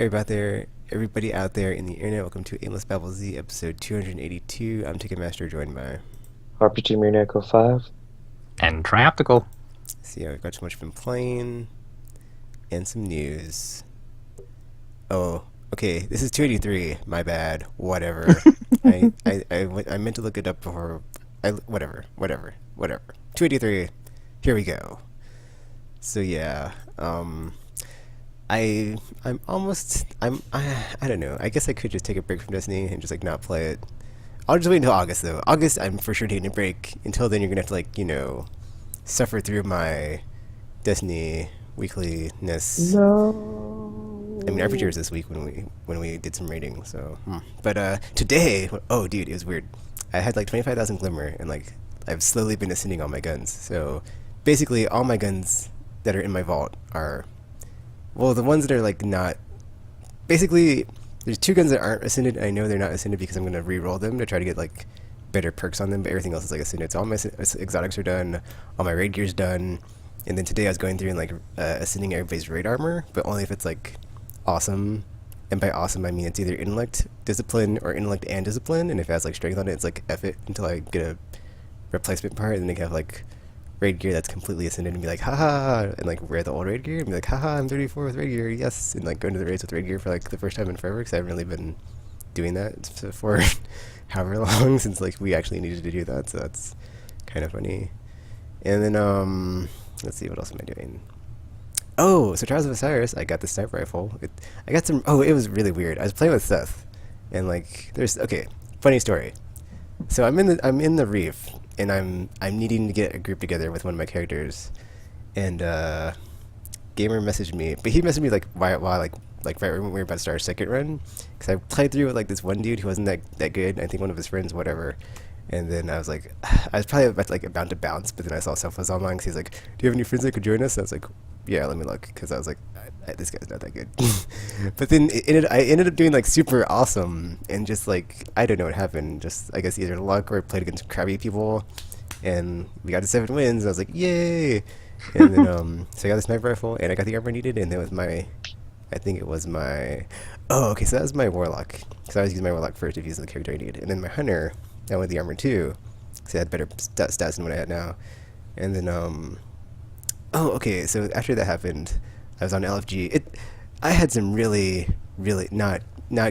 Everybody out there in the internet, welcome to Aimless Babble Z, episode 282. I'm Ticketmaster, joined by. RPG Mirror 5. And Trioptical. See, I've got too much been playing, and some news. Oh, okay, this is 283. My bad. Whatever. I meant to look it up before. Whatever. 283. Here we go. So yeah, I don't know. I guess I could just take a break from Destiny and just like not play it. I'll just wait until August though. August, I'm for sure taking a break. Until then, you're gonna have to suffer through my Destiny weekliness. No. I mean, RPG was this week when we did some raiding. So, but today, oh dude, it was weird. I had like 25,000 glimmer, and like I've slowly been ascending all my guns. So basically, all my guns that are in my vault are, well, the ones that are like not. Basically, there's two guns that aren't ascended. I know they're not ascended because I'm gonna re-roll them to try to get like better perks on them. But everything else is like ascended. So all my exotics are done. All my raid gear's done. And then today I was going through and like ascending everybody's raid armor, but only if it's like awesome. And by awesome, I mean it's either intellect, discipline, or intellect and discipline. And if it has like strength on it, it's like F it until I get a replacement part. And then they can have like raid gear that's completely ascended and be like, haha, and like wear the old raid gear and be like, haha, I'm 34 with raid gear, yes. And like go into the raids with raid gear for like the first time in forever because I haven't really been doing that for however long since like we actually needed to do that. So that's kind of funny. And then, let's see, what else am I doing? Oh, so Trials of Osiris, I got the sniper rifle. I got some. Oh, it was really weird. I was playing with Seth, and like, okay, funny story. So I'm in the reef, and I'm needing to get a group together with one of my characters, and gamer messaged me, but he messaged me like while like right when we were about to start our second run, because I played through with like this one dude who wasn't that good. I think one of his friends, whatever. And then I was like, I was probably about to bounce, but then I saw Seth was online, because he's like, do you have any friends that could join us? And I was like, yeah, let me look, because I was like, this guy's not that good. But then I ended up doing like super awesome, and just like, I don't know what happened, just I guess either luck or I played against crabby people, and we got to 7 wins, and I was like, yay! And then so I got the sniper rifle, and I got the armor I needed, and then with my, I think it was my, oh, okay, so that was my warlock, because I was using my warlock first if using the character I needed, and then my hunter, I went with the armor too, because I had better stats than what I had now. And then, oh, okay, so after that happened, I was on LFG. I had some really not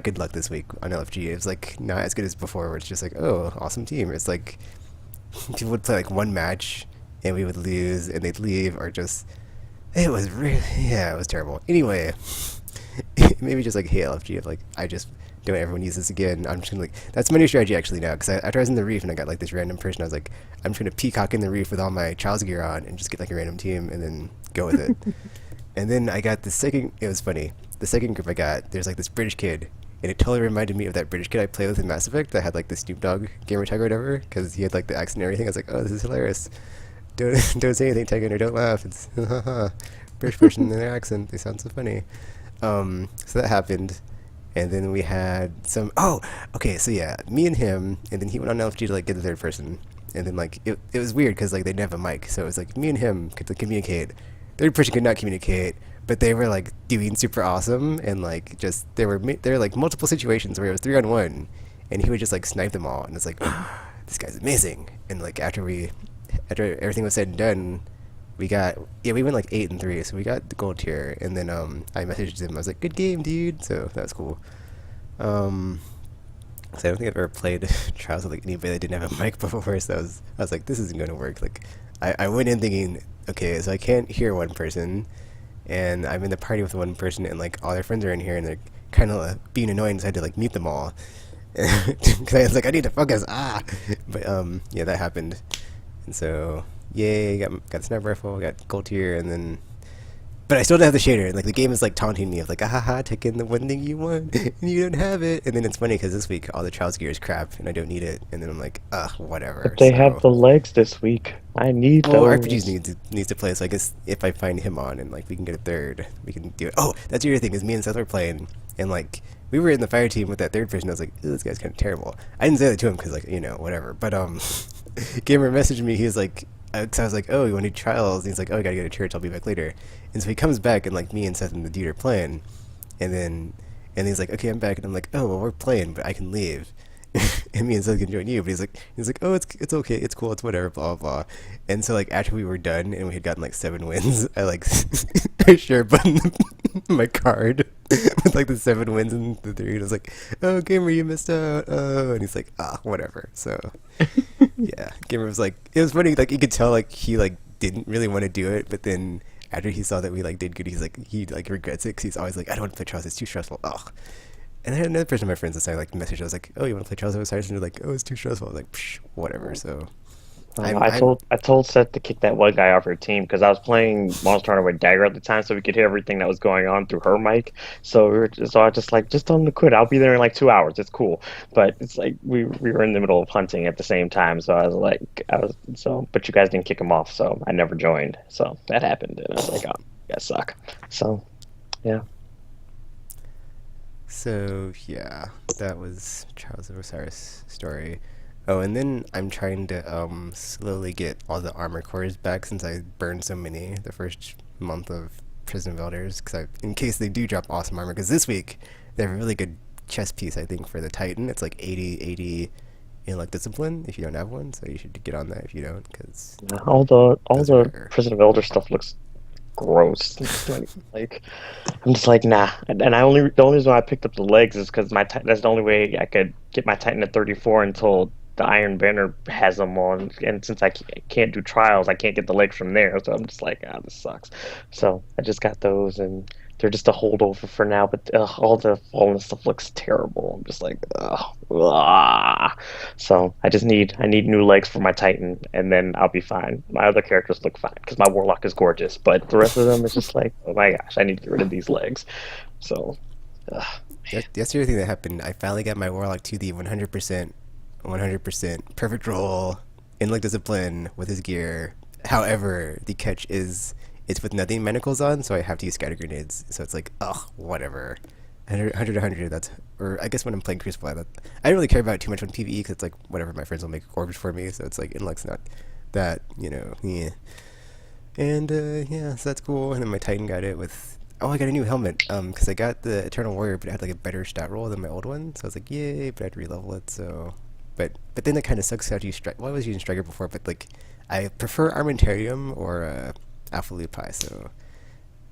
good luck this week on LFG. It was like not as good as before, where it's just like, oh, awesome team. It's like people would play like one match, and we would lose, and they'd leave, or just, it was really, yeah, it was terrible. Anyway, maybe just like, hey, LFG, if like, I just don't ever use this again. I'm just gonna like, that's my new strategy actually now, because after I was in the reef and I got like this random person, I was like, I'm just gonna peacock in the reef with all my Child's gear on and just get like a random team and then go with it. And then I got the second, it was funny, the second group I got, there's like this British kid, and it totally reminded me of that British kid I played with in Mass Effect that had like the Snoop Dogg gamer tag or whatever, because he had like the accent and everything. I was like, oh, this is hilarious. Don't say anything, Tegan, or don't laugh. It's British person in their accent, they sound so funny. So that happened. And then we had some, oh, okay, so yeah, me and him, and then he went on LFG to like get the third person. And then like, it was weird, because like they didn't have a mic, so it was like me and him could like, communicate. Third person could not communicate, but they were like doing super awesome, and like just, there were like multiple situations where it was 3-on-1, and he would just like snipe them all, and it's like, this guy's amazing. And like after everything was said and done, we went like 8-3, so we got the gold tier. And then I messaged him, I was like, good game, dude. So that was cool. So I don't think I've ever played Trials with like anybody that didn't have a mic before, so I was like, this isn't gonna work. Like I went in thinking, okay, so I can't hear one person, and I'm in the party with one person, and like all their friends are in here, and they're kind of being annoying, so I had to like mute them all, because I was like, I need to focus, but yeah, that happened. And so yay, got the sniper rifle, got gold tier, and then, but I still don't have the shader, and like the game is like taunting me of like, take in the one thing you want, and you don't have it. And then it's funny because this week all the Trials gear is crap, and I don't need it. And then I'm like, whatever. But they have the legs this week. I need well, those. RPGs needs to play, so I guess if I find him on and like we can get a third, we can do it. Oh, that's the other thing, is me and Seth were playing, and like we were in the fire team with that third person. I was like, this guy's kind of terrible. I didn't say that to him because like, whatever. But gamer messaged me. He was like, because I was like, oh, you want to do Trials? And he's like, oh, I gotta go to church, I'll be back later. And so he comes back, and like me and Seth and the dude are playing, And he's like, okay, I'm back, and I'm like, oh, well, we're playing, but I can leave. And me and Zed can join you, but he's like, oh, it's okay, it's cool, it's whatever, blah blah. And so like after we were done and we had gotten like 7 wins, I like I share button my card with like the 7 wins and the 3, and I was like, oh, gamer, you missed out. Oh, and he's like, ah, whatever. So yeah, gamer was like, it was funny, like you could tell like he like didn't really want to do it, but then after he saw that we like did good, he like regrets it because he's always like, I don't want to play Trials, it's too stressful. Ugh. And I had another person of my friends that I like message. I was like, "Oh, you want to play Trials of Osiris?" And they're like, "Oh, it's too stressful." I was like, Psh, "Whatever." So, I told Seth to kick that one guy off her team because I was playing Monster Hunter with Dagger at the time, so we could hear everything that was going on through her mic. So I just like, just tell him to quit. I'll be there in like 2 hours. It's cool. But it's like we were in the middle of hunting at the same time, so I was like, but you guys didn't kick him off, so I never joined. So that happened, and I was like, oh, you guys suck. So yeah. So yeah, that was Trials of Osiris story. Oh, and then I'm trying to slowly get all the armor cores back since I burned so many the first month of Prison of Elders, in case they do drop awesome armor. Because this week they have a really good chest piece, I think, for the Titan. It's like 80 in like discipline if you don't have one, so you should get on that if you don't, because All the those are the rare. Prison of Elder stuff looks gross. It's like I'm just like nah. And the only reason why I picked up the legs is because that's the only way I could get my Titan at 34 until the Iron Banner has them on. And since I can't do trials, I can't get the legs from there. So I'm just like, ah, this sucks. So I just got those, and they're just a holdover for now. But all the fallen stuff looks terrible. I'm just like, ugh. Ah. So I need new legs for my Titan, and then I'll be fine. My other characters look fine because my Warlock is gorgeous, but the rest of them is just like, oh my gosh, I need to get rid of these legs. So, ugh. That's the other thing that happened. I finally got my Warlock to the 100% perfect roll in like discipline with his gear. However, the catch is it's with nothing manacles on, so I have to use scatter grenades. So it's like, ugh, whatever. 100, that's, or I guess when I'm playing Crucible, I don't really care about it too much on PvE because it's like whatever, my friends will make orbs for me, so it's like intellect's not that, yeah. And yeah, so that's cool. And then my Titan got it with, oh, I got a new helmet because I got the Eternal Warrior, but it had like a better stat roll than my old one, so I was like, yay, but I had to re-level it. So but then it kind of sucks after you strike. Well, I was using Striker before, but like I prefer Armentarium or Alpha Lupi. So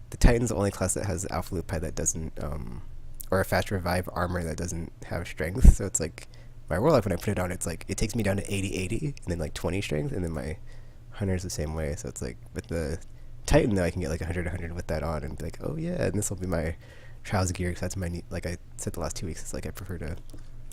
the Titan's the only class that has Alpha Lupi that doesn't or a fast revive armor that doesn't have strength. So it's like my Warlock, when I put it on, it's like it takes me down to 80 and then like 20 strength, and then my Hunter's the same way. So it's like with the Titan though, I can get like 100 with that on and be like, oh yeah, and this will be my Trials gear, because that's my like I said the last 2 weeks. It's like I prefer to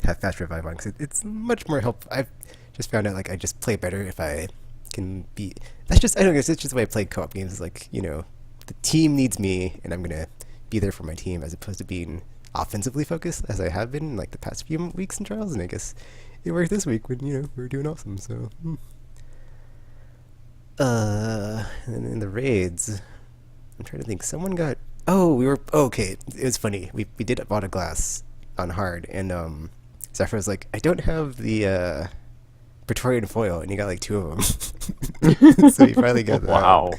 have fast revive on because it's much more helpful. I've just found out like I just play better if I can be. That's just, I don't know. It's just the way I play co-op games. Is like, the team needs me, and I'm gonna be there for my team as opposed to being offensively focused as I have been in like the past few weeks in Trials. And I guess it worked this week when we were doing awesome. So. And in the raids, I'm trying to think. Someone got. Oh, we were. Oh, okay, it was funny. We did bought a glass on hard, and Zephyr was like, I don't have the Praetorian foil, and he got like 2 of them. So he finally got that. Wow.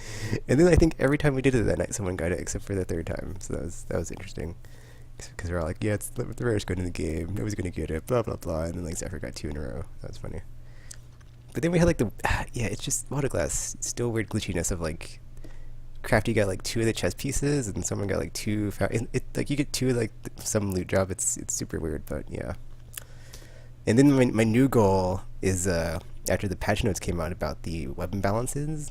And then I think every time we did it that night, someone got it except for the 3rd time. So that was interesting. Because we're all like, yeah, it's the rarest gun in the game. Nobody's gonna get it. Blah blah blah. And then like Zephyr got 2 in a row. That was funny. But then we had like it's just Water Glass. Still weird glitchiness of like, Crafty got like 2 of the chest pieces, and someone got like 2. Like you get 2 like some loot job. It's super weird, but yeah. And then my new goal is after the patch notes came out about the weapon balancing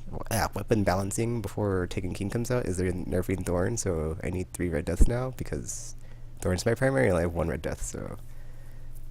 before Taken King comes out, is they're nerfing Thorn, so I need 3 red deaths now because Thorn's my primary, and I have 1 red death, so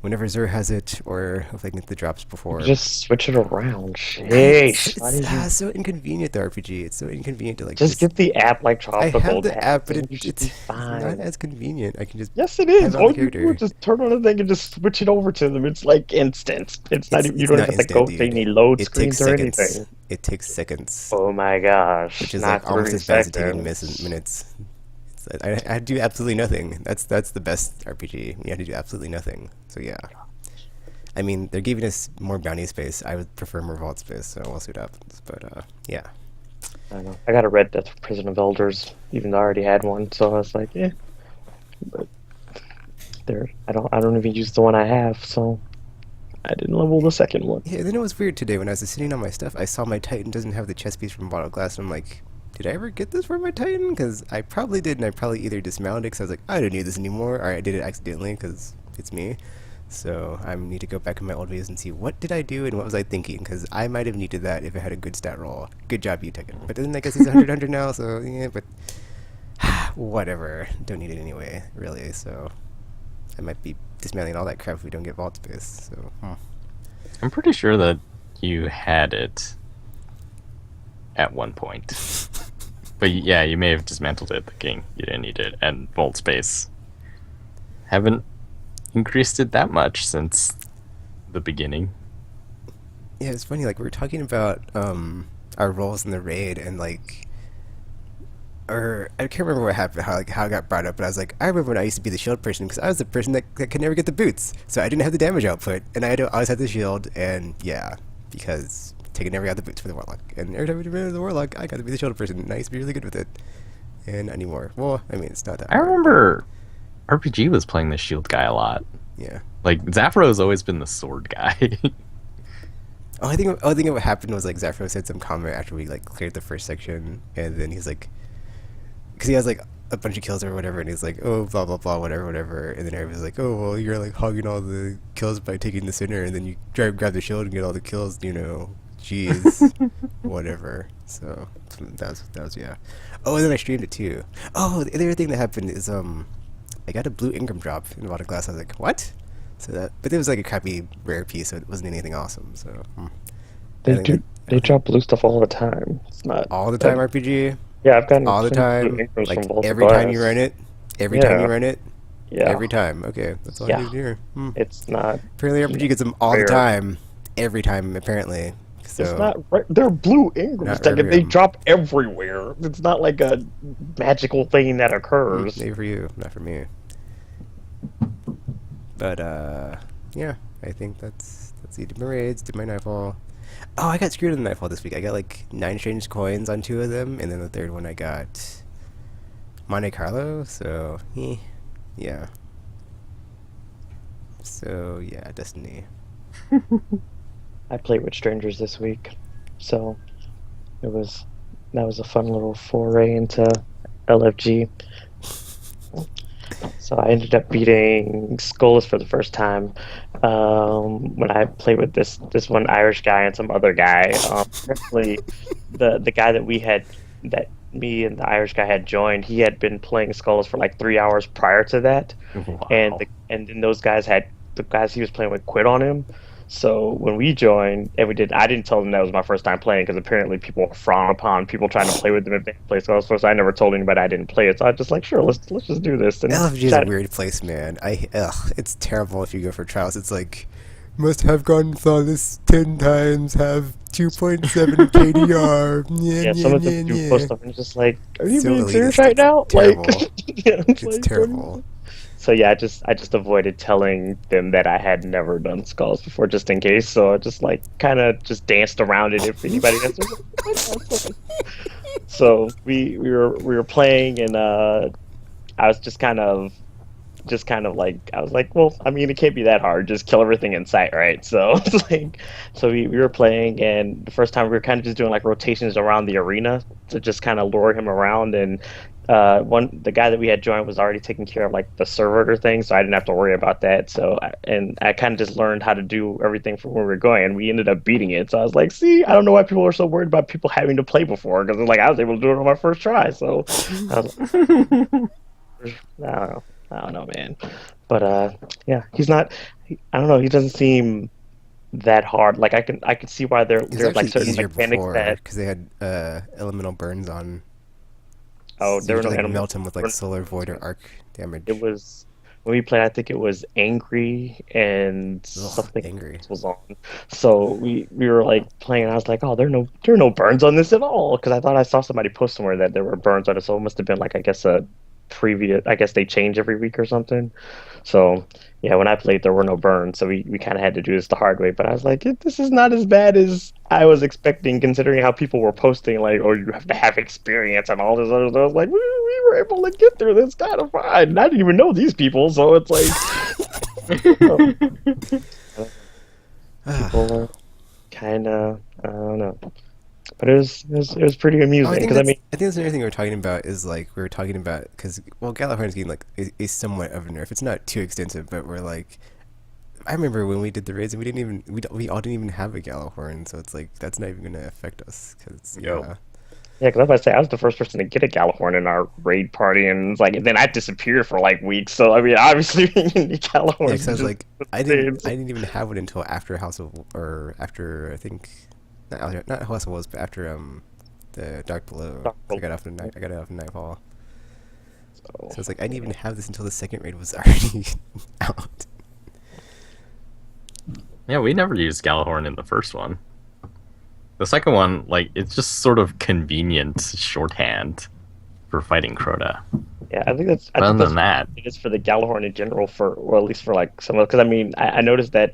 whenever Zur has it, or if I can get the drops before. Just switch it around. It's Sheesh. so inconvenient, the RPG. It's so inconvenient to like Just get the app like I Tropical. have the app, but and you should it's be fine. not as convenient. I can just Yes, it have is. it on All the you do character. is just turn on the thing and just switch it over to them. It's like instant. It's not even, you It's don't not even have to go instant, through dude. any load It takes screens or seconds. anything. It takes seconds, Oh my gosh. which is Not like almost 3 as bad as it taking seconds. minutes. I do absolutely nothing. That's the best RPG. You have to do absolutely nothing. So yeah. I mean, they're giving us more bounty space. I would prefer more vault space, so we'll see what happens. But yeah. I know. I got a red death for Prison of Elders, even though I already had one. So I was like, but there, I don't even use the one I have, so I didn't level the second one. Yeah, then it was weird today when I was sitting on my stuff. I saw my Titan doesn't have the chest piece from Bottle Glass, and I'm like, did I ever get this for my Titan? Because I probably did, and I probably either dismounted because I was like, I don't need this anymore, or I did it accidentally because it's me. So I need to go back in my old videos and see what did I do and what was I thinking, because I might have needed that if it had a good stat roll. Good job, you took it. But then I guess it's 100 now, so yeah, but whatever. Don't need it anyway, really, so I might be dismantling all that crap if we don't get vault space, so I'm pretty sure that you had it at one point. But yeah, you may have dismantled it thinking you didn't need it, and vault space haven't increased it that much since the beginning. Yeah, it's funny, like, we were talking about our roles in the raid, and like, or I can't remember what happened, how it got brought up, but I was like, I remember when I used to be the shield person, because I was the person that could never get the boots, so I didn't have the damage output, and I had to always have the shield, and yeah, because Taken never got the boots for the Warlock, and every time we did the Warlock, I got to be the shield person, and I used to be really good with it, and not anymore. Well, I mean, it's not that I hard. remember RPG was playing the shield guy a lot. Yeah. Like, Zaffro has always been the sword guy. I think what happened was, like, Zaffro said some comment after we, like, cleared the first section, and then he's like, because he has, like, a bunch of kills or whatever, and he's like, oh, blah, blah, blah, whatever, and then everybody's like, oh, well, you're, like, hogging all the kills by taking the center, and then you grab the shield and get all the kills, you know, jeez, whatever, so, that was, yeah. Oh, and then I streamed it, too. Oh, the other thing that happened is, I got a blue Ingram drop in Water Glass. I was like, what? So that, but it was like a crappy rare piece, so it wasn't anything awesome. So They drop blue stuff all the time. It's not all the time RPG. Yeah, I've gotten All the plenty of blue time, Ingrams like from Vault of every time you Glass. run it, every time you Yeah. run it, Yeah, every time. Okay, that's all I Yeah. need to hear. it's not. Apparently RPG gets them all Rare. the time, every time apparently. So It's not. They're blue Ingrams. Not Like, rare they Ingram. drop everywhere. It's not like a magical thing that occurs. maybe for you, not for me. But yeah, I think that's it. Did my raids, did my nightfall. Oh, I got screwed in the nightfall this week. I got like 9 strange coins on 2 of them, and then the third one I got Monte Carlo. So yeah. So yeah, Destiny. I played with strangers this week, so that was a fun little foray into LFG. So I ended up beating Skolas for the first time when I played with this one Irish guy and some other guy. Apparently, the guy that me and the Irish guy had joined, he had been playing Skolas for like 3 hours prior to that, Wow. and then the guys he was playing with quit on him. So when we joined and I didn't tell them that was my first time playing, because apparently people frown upon people trying to play with them if they play Skull. So I never told anybody I didn't play it. So I was just like, sure, let's just do this. And LFG is a weird place, man. It's terrible if you go for trials. It's like, must have gone flawless 10 times, have 2.7 KDR. Yeah, some of them do post stuff and it's just like, are you So being serious elitist. right now? Terrible. Like, yeah, It's like, terrible. So yeah, I just avoided telling them that I had never done skulls before, just in case. So I just like kind of just danced around it if anybody else. So we were playing, and I was just kind of like, I was like, well, I mean, it can't be that hard. Just kill everything in sight, right? So it's like, so we were playing, and the first time we were kind of just doing like rotations around the arena to just kind of lure him around. And the guy that we had joined was already taking care of like the server thing, so I didn't have to worry about that. So I kind of just learned how to do everything from where we were going, and we ended up beating it. So I was like, see, I don't know why people are so worried about people having to play before, because like I was able to do it on my first try. So I was like, I don't know, man. But yeah, he's not. I don't know. He doesn't seem that hard. Like I can see why It was there's like actually certain easier mechanics before that. because they had elemental burns on. Oh, So there you were could, no like, animals. melt him with like solar void or arc damage. It was when we played. I think it was angry and Ugh, something angry. else was on. So we were like playing, and I was like, oh, there are no burns on this at all, because I thought I saw somebody post somewhere that there were burns on it. So it must have been like, I guess, a previous. I guess they change every week or something. So yeah, when I played, there were no burns, so we kind of had to do this the hard way. But I was like, this is not as bad as I was expecting, considering how people were posting like, oh, you have to have experience and all this other stuff. I was like, we were able to get through this kind of fine. And I didn't even know these people, so it's like, oh, people are kind of, I don't know. But it was pretty Oh, I amusing think because I that's mean, I think that's another thing we were talking about is like we were talking about because well Galahorn's getting like is somewhat of a nerf. It's not too extensive, but we're like I remember when we did the raids and we all didn't even have a Galahorn, so it's like that's not even gonna affect us because Yo. yeah, because I was about to say I was the first person to get a Galahorn in our raid party, and it's like then I disappeared for like weeks. So I mean, obviously we need Galahorns. because I was just like I didn't even have one until after House of or after I think not House of Wolves but after the Dark Below. Dark 'Cause I got Below. off I got it off in Nightfall. So, So it's like I didn't even have this until the second raid was already out. Yeah, we never used Galahorn in the first one. The second one, like, it's just sort of convenient shorthand for fighting Crota. yeah, I think that's. I Other think that's than that, it is for the Galahorn in general, or at least for like some of. Because I mean, I noticed that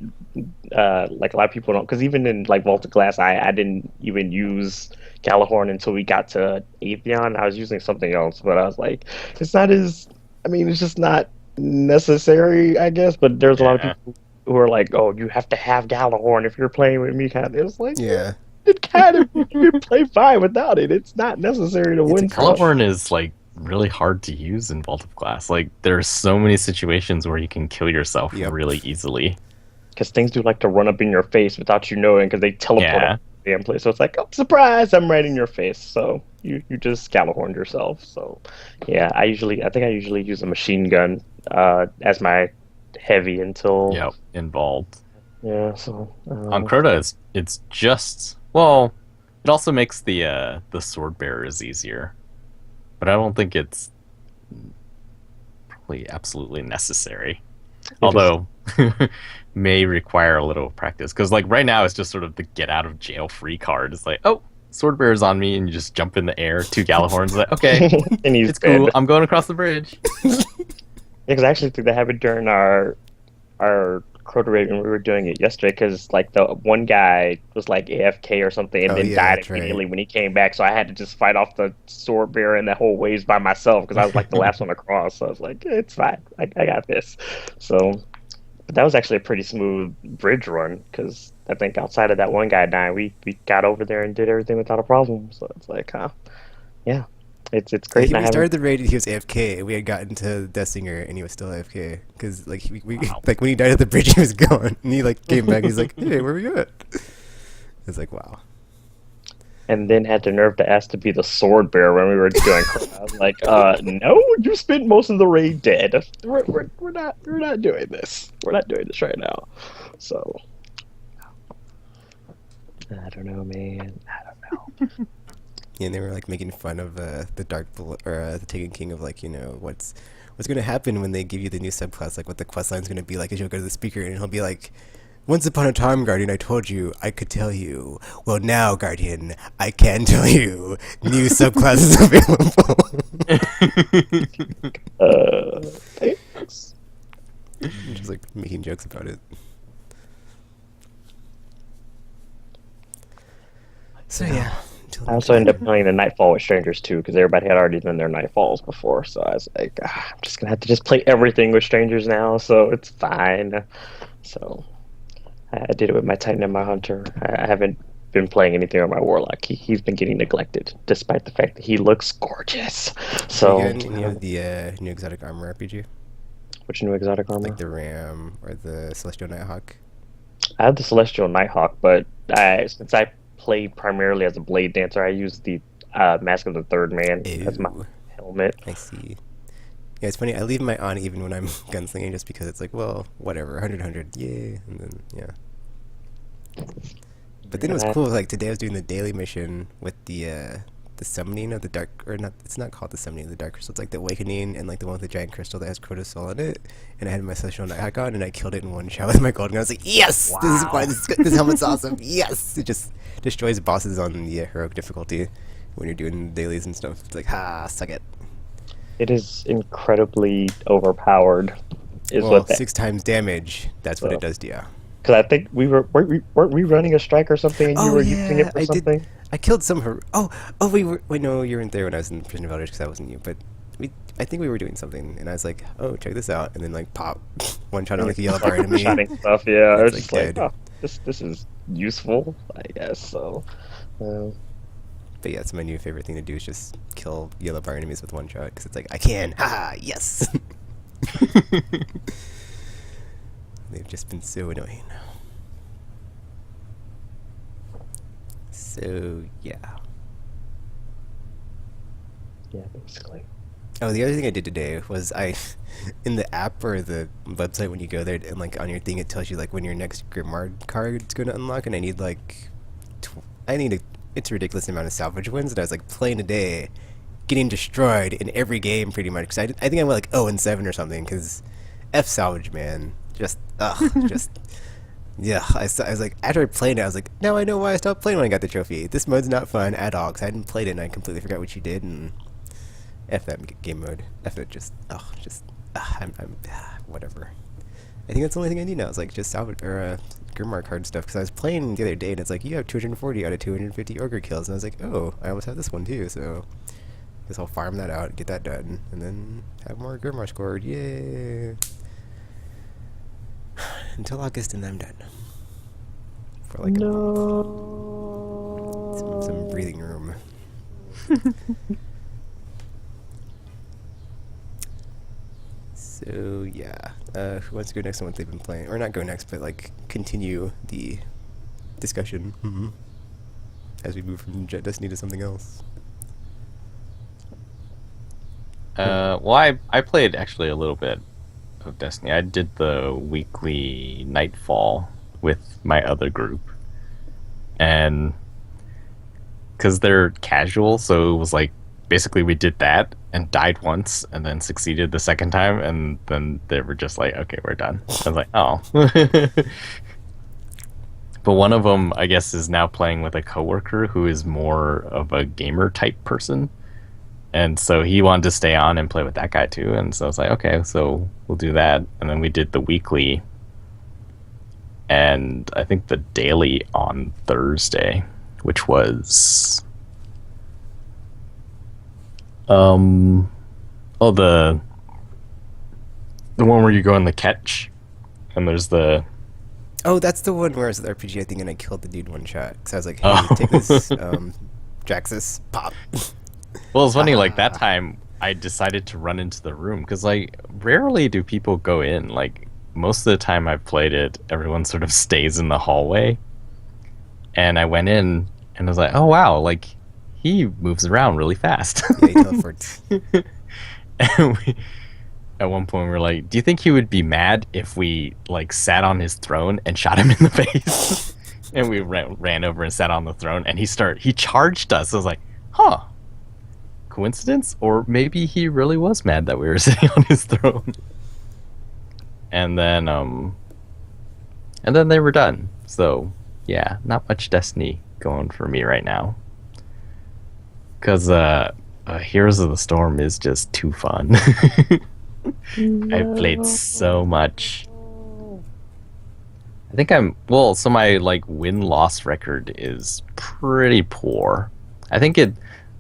like a lot of people don't. Because even in like Vault of Glass, I didn't even use Galahorn until we got to Atheon. I was using something else, but I was like, it's not as. I mean, it's just not necessary, I guess. But there's a lot of yeah. people who are like, oh, you have to have Galahorn if you're playing with me. Kind of. It was like, Yeah. it kind of you can play fine without it. It's not necessary to win. stuff. Galahorn is, like, really hard to use in Vault of Glass. Like, there's so many situations where you can kill yourself Yep. really easily. Because things do like to run up in your face without you knowing, because they teleport Yeah. up to the damn place. So it's like, oh, surprise! I'm right in your face. So you just Galahorned yourself. So yeah, I think I usually use a machine gun as my heavy until Yep, involved. yeah. So On Crota, it's just well, it also makes the sword bearers easier, but I don't think it's probably absolutely necessary. Although may require a little practice because like right now it's just sort of the get out of jail free card. It's like oh sword bearer's on me and you just jump in the air, two Galahorns like okay and he's it's cool dead. I'm going across the bridge. Because I actually think that happened during our Crota raid when we were doing it yesterday. Because like the one guy was like AFK or something, and Oh, then yeah, died that's right. immediately when he came back. So I had to just fight off the sword bearer and that whole waves by myself because I was like the last one across. So I was like, it's fine, I got this. So, but that was actually a pretty smooth bridge run because I think outside of that one guy dying, we got over there and did everything without a problem. So it's like, yeah. It's great. Like, and I we haven't- started the raid, he was AFK, and we had gotten to Death Singer, and he was still AFK. Because, like, we Wow. like, when he died at the bridge, he was gone. And he, like, came back, and he's like, hey, where we at? It's like, wow. and then had the nerve to ask to be the sword bearer when we were doing. I was like, no, you spent most of the raid dead. We're not doing this. We're not doing this right now. So I don't know, man. I don't know. Yeah, and they were, like, making fun of the the Taken King of, like, you know, what's going to happen when they give you the new subclass, like, what the quest line's going to be like, as you'll go to the speaker, and he'll be like, once upon a time, Guardian, I told you I could tell you. Well, now, Guardian, I can tell you. New subclasses available. Thanks. Just, like, making jokes about it. So, yeah. I also ended up playing the Nightfall with strangers too, because everybody had already done their Nightfalls before. So I was like, I'm just gonna have to just play everything with strangers now, so it's fine. So I did it with my Titan and my Hunter. I haven't been playing anything on my Warlock. He's been getting neglected, despite the fact that he looks gorgeous. So you got any of the new exotic armor RPG? which new exotic armor? Like the Ram or the Celestial Nighthawk? I have the Celestial Nighthawk, but since I play primarily as a blade dancer, I use the Mask of the Third Man as my Ew. helmet. I see. Yeah, it's funny. I leave my on even when I'm gunslinging just because it's like, well, whatever, 100, yay, and then yeah. But then it was cool. Like today, I was doing the daily mission with the summoning of the dark, or not. It's not called the summoning of the dark crystal. It's like the awakening and like the one with the giant crystal that has Crota's soul in it. And I had my Celestial Nighthawk on, and I killed it in one shot with my golden gun. I was like, yes, this is why this helmet's awesome. Yes, it just destroys bosses on the heroic difficulty when you're doing dailies and stuff. It's like, suck it. It is incredibly overpowered, is Well, what they. 6 times damage. That's what it does to you. Because I think weren't we running a strike or something, and you Oh were using yeah, it for I did. something? I killed some. Oh, wait, no, you weren't there when I was in Prison of Elders because that wasn't you. But I think we were doing something, and I was like, oh, check this out, and then like pop, one shot on like a yellow bar enemy. Shotting stuff. Yeah, I It's was like just like, dead. oh, this is useful, I guess. So, uh, But yeah, it's my new favorite thing to do is just kill yellow bar enemies with one shot because it's like I can. Ha! Yes. They've just been so annoying. So yeah. yeah, basically. Oh, the other thing I did today was in the app or the website when you go there and like on your thing it tells you like when your next Grimoire card's going to unlock, and I need like, it's a ridiculous amount of salvage wins, and I was like playing today, getting destroyed in every game pretty much. Cause I think I went like 0-7 or something. Cause F salvage, man, just just. Yeah, I was like, after I played it, I was like, now I know why I stopped playing when I got the trophy. This mode's not fun at all, because I hadn't played it and I completely forgot what you did, and F that game mode. F it, whatever. I think that's the only thing I need now, is like just salvage, or Grimmark card stuff, because I was playing the other day, and it's like, you have 240 out of 250 Ogre kills, and I was like, oh, I almost have this one too, so I guess I'll farm that out, get that done, and then have more Grimmark scored, yay! Until August, and then I'm done. For like a month. Some breathing room. So yeah, who wants to go next on what they've been playing? Or not go next, but like continue the discussion as we move from Jet Destiny to something else. Well, I played actually a little bit of Destiny. I did the weekly Nightfall with my other group, and because they're casual, so it was like basically we did that and died once and then succeeded the second time, and then they were just like, okay, we're done. I was like, oh. But one of them, I guess, is now playing with a coworker who is more of a gamer type person. And so he wanted to stay on and play with that guy too. And so I was like, okay, so we'll do that. And then we did the weekly and I think the daily on Thursday, which was the one where you go in the catch and there's the Oh, that's the one where I was at the RPG, I think, and I killed the dude one shot. Because I was like, hey, Oh. take this, Jaxus, pop. Well, it's funny, like, that time I decided to run into the room, because, like, rarely do people go in. Like, most of the time I've played it, everyone sort of stays in the hallway. And I went in, and I was like, oh, wow, like, he moves around really fast. Yeah, he teleports. And at one point, we were like, do you think he would be mad if we, like, sat on his throne and shot him in the face? And we ran over and sat on the throne, and he charged us. I was like, huh. Coincidence, or maybe he really was mad that we were sitting on his throne. And then they were done. So yeah, not much Destiny going for me right now, because Heroes of the Storm is just too fun. I've played so much. I think so my like win-loss record is pretty poor. I think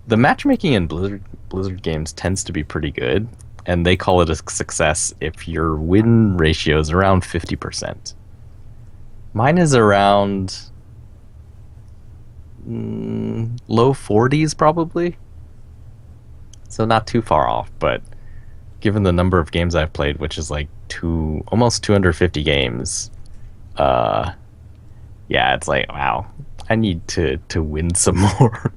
the matchmaking in Blizzard games tends to be pretty good, and they call it a success if your win ratio is around 50%. Mine is around low 40s probably, so not too far off. But given the number of games I've played, which is like almost 250 games, yeah, it's like, wow, I need to win some more.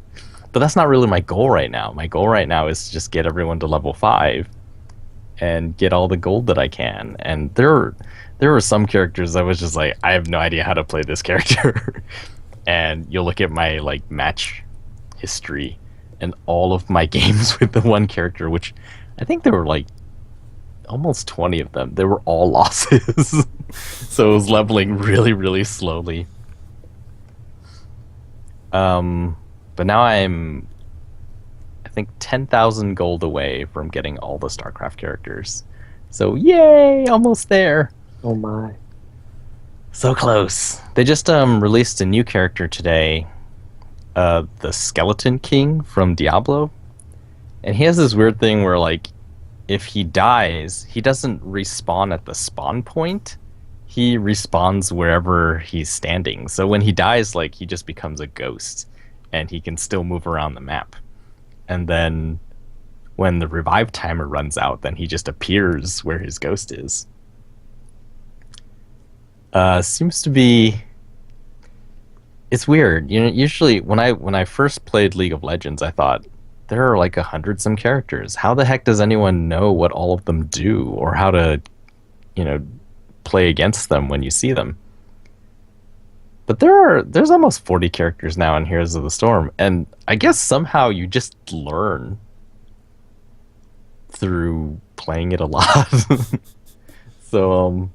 But that's not really my goal right now. My goal right now is to just get everyone to level 5 and get all the gold that I can. And there were some characters I was just like, I have no idea how to play this character. And you'll look at my like match history and all of my games with the one character, which I think there were like almost 20 of them. They were all losses. So it was leveling really, really slowly. But now I think 10,000 gold away from getting all the StarCraft characters. So yay, almost there. Oh my. So close. They just released a new character today, the Skeleton King from Diablo. And he has this weird thing where, like, if he dies, he doesn't respawn at the spawn point. He respawns wherever he's standing. So when he dies, like, he just becomes a ghost, and he can still move around the map. And then when the revive timer runs out, then he just appears where his ghost is. Seems to be... It's weird. You know, usually when I first played League of Legends, I thought, there are like 100 some characters. How the heck does anyone know what all of them do, or how to, play against them when you see them? But there's almost 40 characters now in Heroes of the Storm, and I guess somehow you just learn through playing it a lot. So,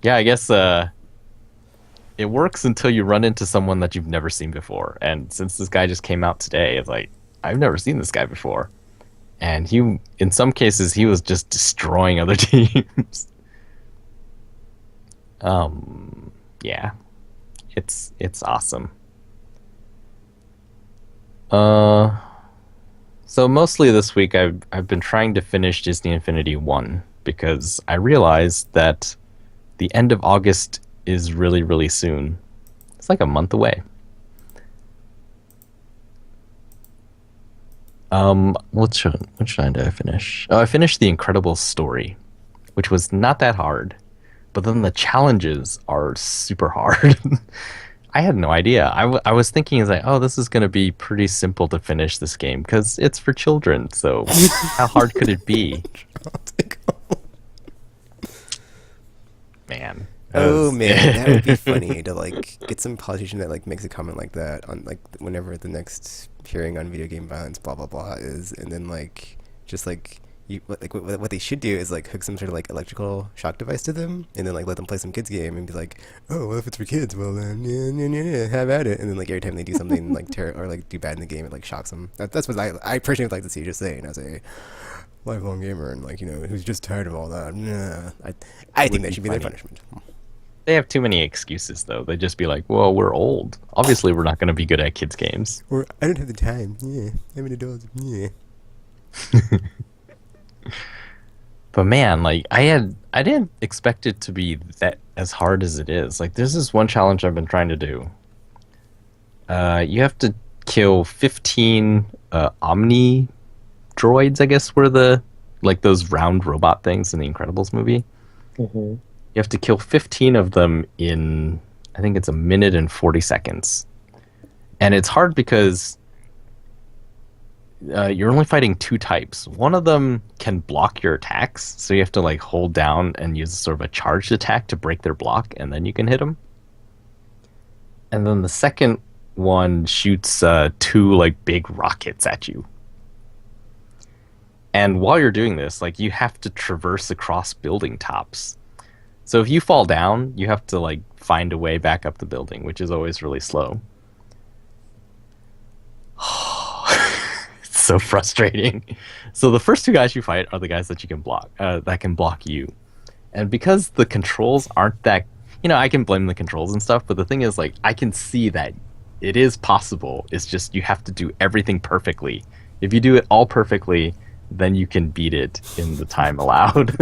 yeah, I guess it works until you run into someone that you've never seen before. And since this guy just came out today, it's like, I've never seen this guy before. And he, in some cases, he was just destroying other teams. Yeah. It's awesome. So mostly this week I've been trying to finish Disney Infinity 1 because I realized that the end of August is really, really soon. It's like a month away. What should I finish? Oh, I finished The Incredible Story, which was not that hard, but then the challenges are super hard. I had no idea. I was thinking, is like, oh, this is going to be pretty simple to finish this game because it's for children. So how hard could it be? Man. Oh man, that would be funny to like get some politician that like makes a comment like that on like whenever the next hearing on video game violence blah blah blah is, and then like just like what they should do is like hook some sort of like electrical shock device to them, and then like let them play some kids game and be like, oh well, if it's for kids, well then yeah, have at it, and then like every time they do something like or like do bad in the game, it like shocks them. That's what I personally would like to see. Just saying, as a lifelong gamer and like who's just tired of all that. I think that should be their punishment. They have too many excuses, though. They'd just be like, well, we're old. Obviously, we're not going to be good at kids' games. Or, I don't have the time. Yeah, I'm an adult. Yeah. But man, like, I didn't expect it to be that as hard as it is. Like, there's this one challenge I've been trying to do. You have to kill 15 Omni droids, I guess, were those round robot things in the Incredibles movie. Mm-hmm. You have to kill 15 of them in, I think it's a minute and 40 seconds. And it's hard because you're only fighting two types. One of them can block your attacks, so you have to like hold down and use sort of a charged attack to break their block, and then you can hit them. And then the second one shoots two like big rockets at you. And while you're doing this, like you have to traverse across building tops. So if you fall down, you have to like find a way back up the building, which is always really slow. It's so frustrating. So the first two guys you fight are the guys that you can block, that can block you. And because the controls aren't that, I can blame the controls and stuff, but the thing is, like, I can see that it is possible. It's just you have to do everything perfectly. If you do it all perfectly, then you can beat it in the time allowed.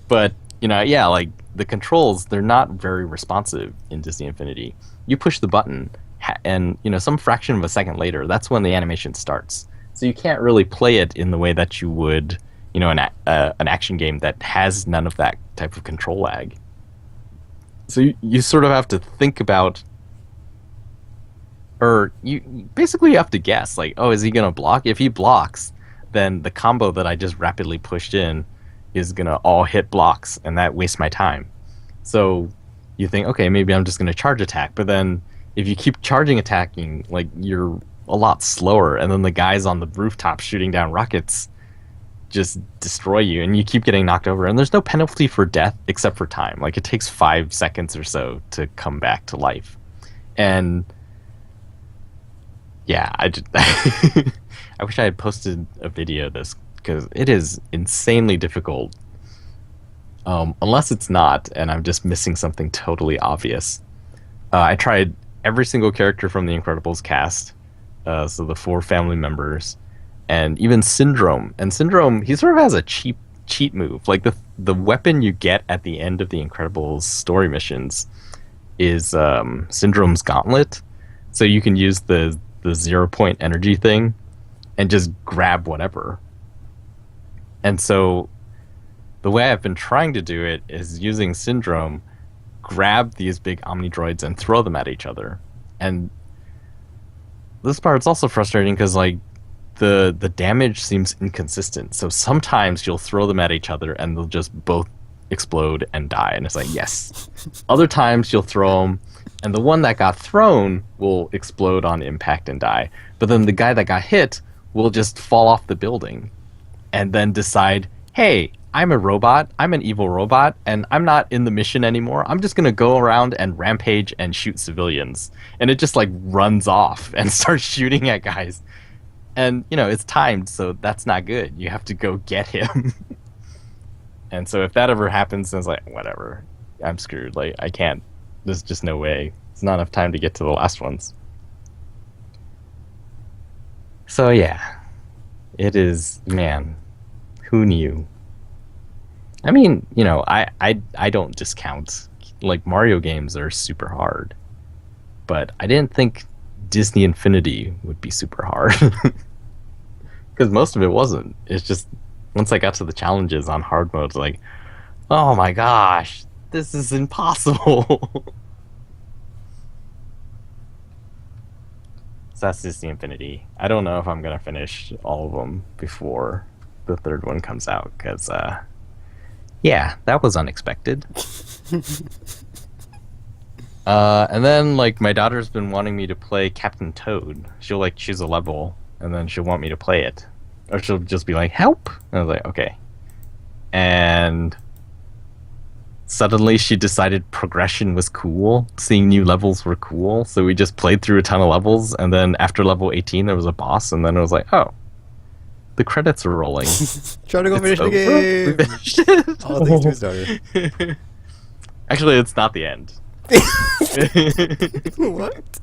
But yeah, like the controls, they're not very responsive in Disney Infinity. You push the button, and some fraction of a second later, that's when the animation starts. So you can't really play it in the way that you would, an action game that has none of that type of control lag. So you sort of have to think about, or you basically have to guess, like, oh, is he gonna block? If he blocks, then the combo that I just rapidly pushed in is gonna all hit blocks, and that wastes my time. So you think, okay, maybe I'm just gonna charge attack, but then if you keep charging attacking, like, you're a lot slower, and then the guys on the rooftop shooting down rockets just destroy you, and you keep getting knocked over, and there's no penalty for death except for time. Like, it takes 5 seconds or so to come back to life. And yeah, I wish I had posted a video of this because it is insanely difficult. Unless it's not, and I'm just missing something totally obvious. I tried every single character from the Incredibles cast, so the 4 family members, and even Syndrome. And Syndrome, he sort of has a cheat move. Like the weapon you get at the end of the Incredibles story missions is Syndrome's Gauntlet. So you can use the 0 point energy thing and just grab whatever. And so the way I've been trying to do it is using Syndrome, grab these big Omnidroids and throw them at each other. And this part's also frustrating because like the damage seems inconsistent. So sometimes you'll throw them at each other and they'll just both explode and die, and it's like yes. Other times you'll throw them and the one that got thrown will explode on impact and die, but then the guy that got hit will just fall off the building and then decide, hey, I'm a robot, I'm an evil robot, and I'm not in the mission anymore. I'm just gonna go around and rampage and shoot civilians. And it just like runs off and starts shooting at guys. And you know, it's timed, so that's not good. You have to go get him. And so if that ever happens, then it's like, whatever. I'm screwed. Like I can't, there's just no way. It's not enough time to get to the last ones. So yeah. It is, man, who knew? I mean, you know, I don't discount, like, Mario games are super hard. But I didn't think Disney Infinity would be super hard. Because most of it wasn't. It's just, once I got to the challenges on hard mode, it's like, oh my gosh, this is impossible. So that's Disney Infinity. I don't know if I'm going to finish all of them before the 3rd one comes out, because, yeah, that was unexpected. And then, like, my daughter's been wanting me to play Captain Toad. She'll, like, choose a level, and then she'll want me to play it. Or she'll just be like, help! And I was like, okay. And suddenly she decided progression was cool. Seeing new levels were cool. So we just played through a ton of levels, and then after level 18, there was a boss, and then it was like, oh. The credits are rolling. Trying to go finish the over. game. We finished it. All thanks to his daughter. Actually, it's not the end. What?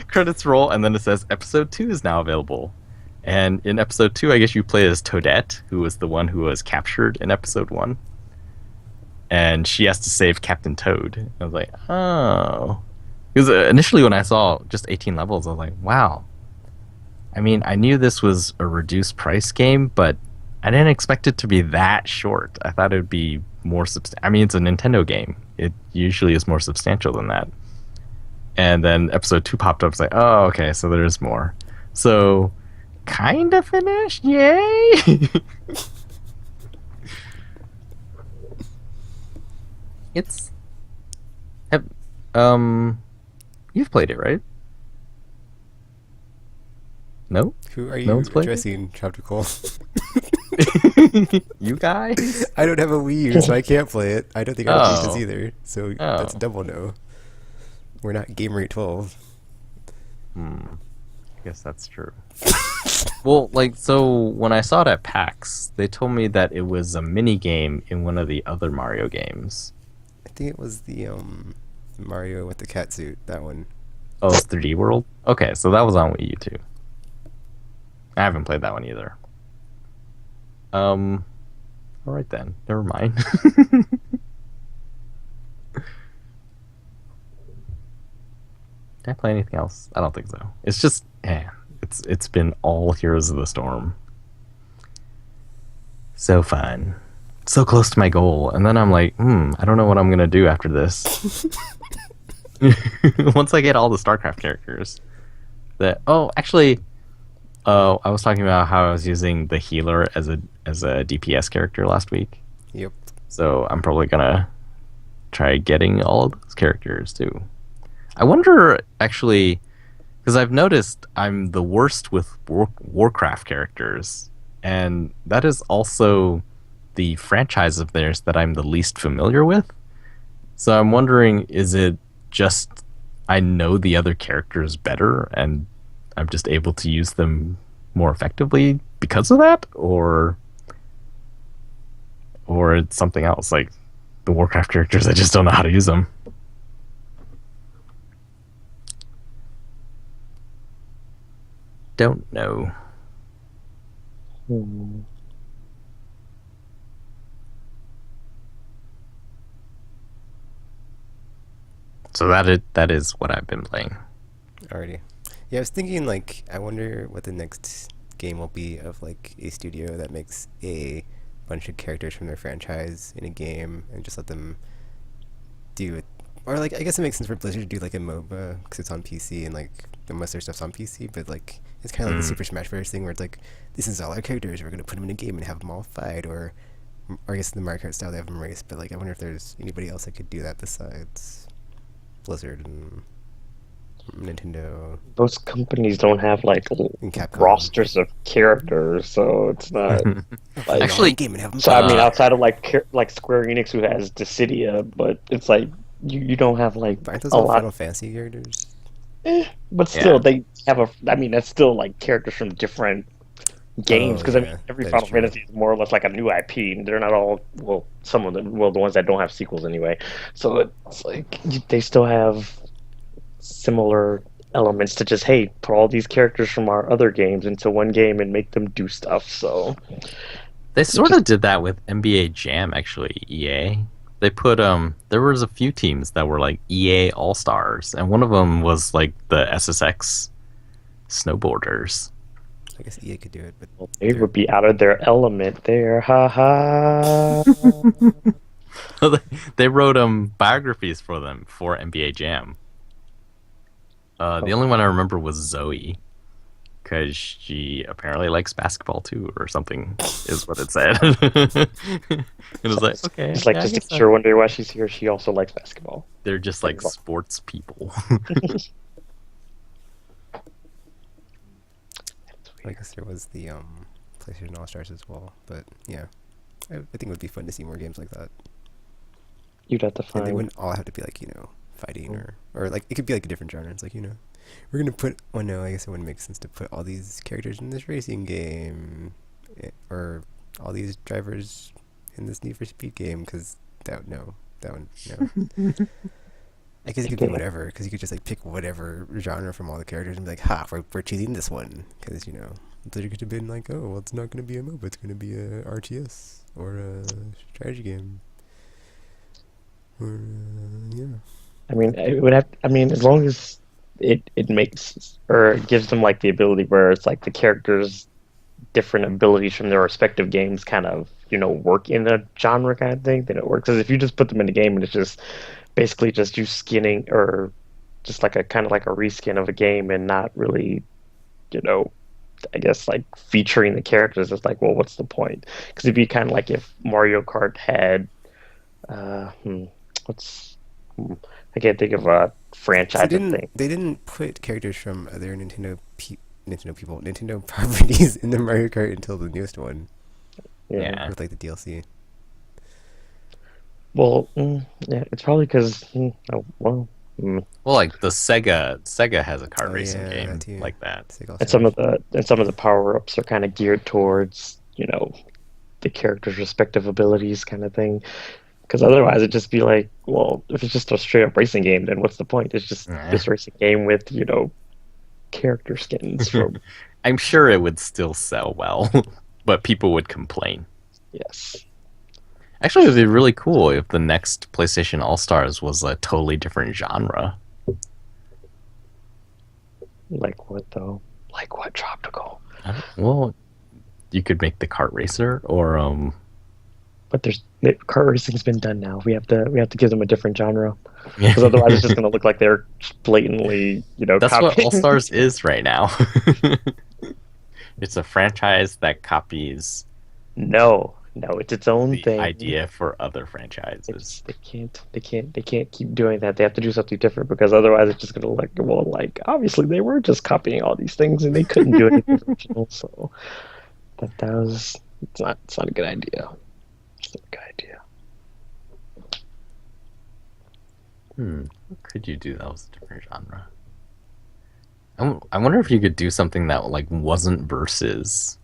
Credits roll, and then it says episode 2 is now available. And in episode 2, I guess you play as Toadette, who was the one who was captured in episode 1. And she has to save Captain Toad. I was like, oh. Because initially when I saw just 18 levels, I was like, wow. I mean, I knew this was a reduced price game, but I didn't expect it to be that short. I thought it would be more I mean, it's a Nintendo game. It usually is more substantial than that. And then episode 2 popped up. It's like, oh, okay, so there's more. So, kind of finished? Yay! It's... You've played it, right? No? Who are No you one's played it? addressing, Tropical? You guys? I don't have a Wii U, so I can't play it. I don't think I have Oh. this either. So that's a double no. We're not Gamerate 12. I guess that's true. Well, like, so when I saw it at PAX, they told me that it was a mini game in one of the other Mario games. I think it was the Mario with the cat suit. That one. Oh, it's 3D World? Okay, so that was on Wii U too. I haven't played that one either. Alright then. Never mind. Did I play anything else? I don't think so. It's just, it's been all Heroes of the Storm. So fun. So close to my goal. And then I'm like, I don't know what I'm gonna do after this. Once I get all the StarCraft characters. Actually, I was talking about how I was using the healer as a DPS character last week. Yep. So I'm probably gonna try getting all of those characters too. I wonder, actually, because I've noticed I'm the worst with Warcraft characters, and that is also the franchise of theirs that I'm the least familiar with. So I'm wondering, is it just I know the other characters better, and I'm just able to use them more effectively because of that, or it's something else like the Warcraft characters. I just don't know how to use them. Don't know. Hmm. So that is what I've been playing. Alrighty. Yeah, I was thinking like I wonder what the next game will be of like a studio that makes a bunch of characters from their franchise in a game and just let them do it. Or like I guess it makes sense for Blizzard to do like a MOBA because it's on PC and like the most of their stuff's on PC. But like it's kind of like the Super Smash Bros. Thing where it's like this is all our characters. We're gonna put them in a game and have them all fight. Or I guess in the Mario Kart style they have them race. But like I wonder if there's anybody else that could do that besides Blizzard and Nintendo Those companies don't have like and Capcom. rosters of characters, so it's not like. Actually, game and have them So I mean, Uh, outside of like Square Enix, who has Dissidia, but it's like you don't have like But aren't those a all lot. Final Fantasy characters? But still, Yeah. they have a. I mean, that's still like characters from different games Oh, because I yeah, mean, every that is Final true. Fantasy is more or less like a new IP, and they're not all well. Some of them, well, the ones that don't have sequels anyway. So it's like they still have similar elements to just hey, put all these characters from our other games into one game and make them do stuff. So they it sort just of did that with NBA Jam, actually. EA. They put there was a few teams that were like EA All Stars, and one of them was like the SSX snowboarders. I guess EA could do it, but they they're would be out of their element there. Ha ha. They wrote biographies for them for NBA Jam. The only one I remember was Zoe, because she apparently likes basketball too, or something, is what it said. It was like, okay, It's like yeah, I just to guess sure wonder why she's here. She also likes basketball. they're just like sports people. I guess there was the PlayStation All Stars as well. But yeah, I think it would be fun to see more games like that. You'd have to And they find. wouldn't all have to be like fighting or like it could be like a different genre. It's like we're gonna put. Oh no, I guess it wouldn't make sense to put all these characters in this racing game, or all these drivers in this Need for Speed game because that one no. I guess it could be whatever because you could just like pick whatever genre from all the characters and be like, ha, we're choosing this one because Blizzard could have been like, oh, well, it's not going to be a MOBA, it's going to be a RTS or a strategy game. Or yeah. I mean, it would have. I mean, as long as it makes or it gives them like the ability where it's like the characters' different abilities from their respective games kind of work in a genre kind of thing, then it works. Because if you just put them in a game and it's just basically just you skinning or just like a kind of like a reskin of a game and not really, you know, I guess like featuring the characters, it's like, well, what's the point? Because it'd be kind of like if Mario Kart had, uh, hmm, what's, I can't think of a 'Cause franchise of thing. they didn't put characters from other Nintendo properties in the Mario Kart until the newest one Yeah. Yeah. with like the DLC. Well, yeah, it's probably because, oh, well, Well, like the Sega has a kart Oh, racing yeah, game that too. like that. Sega and some All-Stars. of the power ups are kind of geared towards, the character's respective abilities kind of thing. Because otherwise, it'd just be like, well, if it's just a straight up racing game, then what's the point? It's just Eh. this racing game with, character skins from, I'm sure it would still sell well, but people would complain. yes. Actually, it would be really cool if the next PlayStation All Stars was a totally different genre. Like what, though? Like what, Tropical? Well, you could make the kart racer, or But kart racing's been done now. We have to give them a different genre. Because otherwise, it's just going to look like they're blatantly, That's what copying. All Stars is right now. It's a franchise that copies No, it's its own the thing. idea for other franchises. They can't keep doing that. They have to do something different because otherwise it's just gonna look, well, like obviously they were just copying all these things and they couldn't do anything original. So that was it's not a good idea. It's not a good idea. What could you do that was a different genre? I wonder if you could do something that like wasn't versus.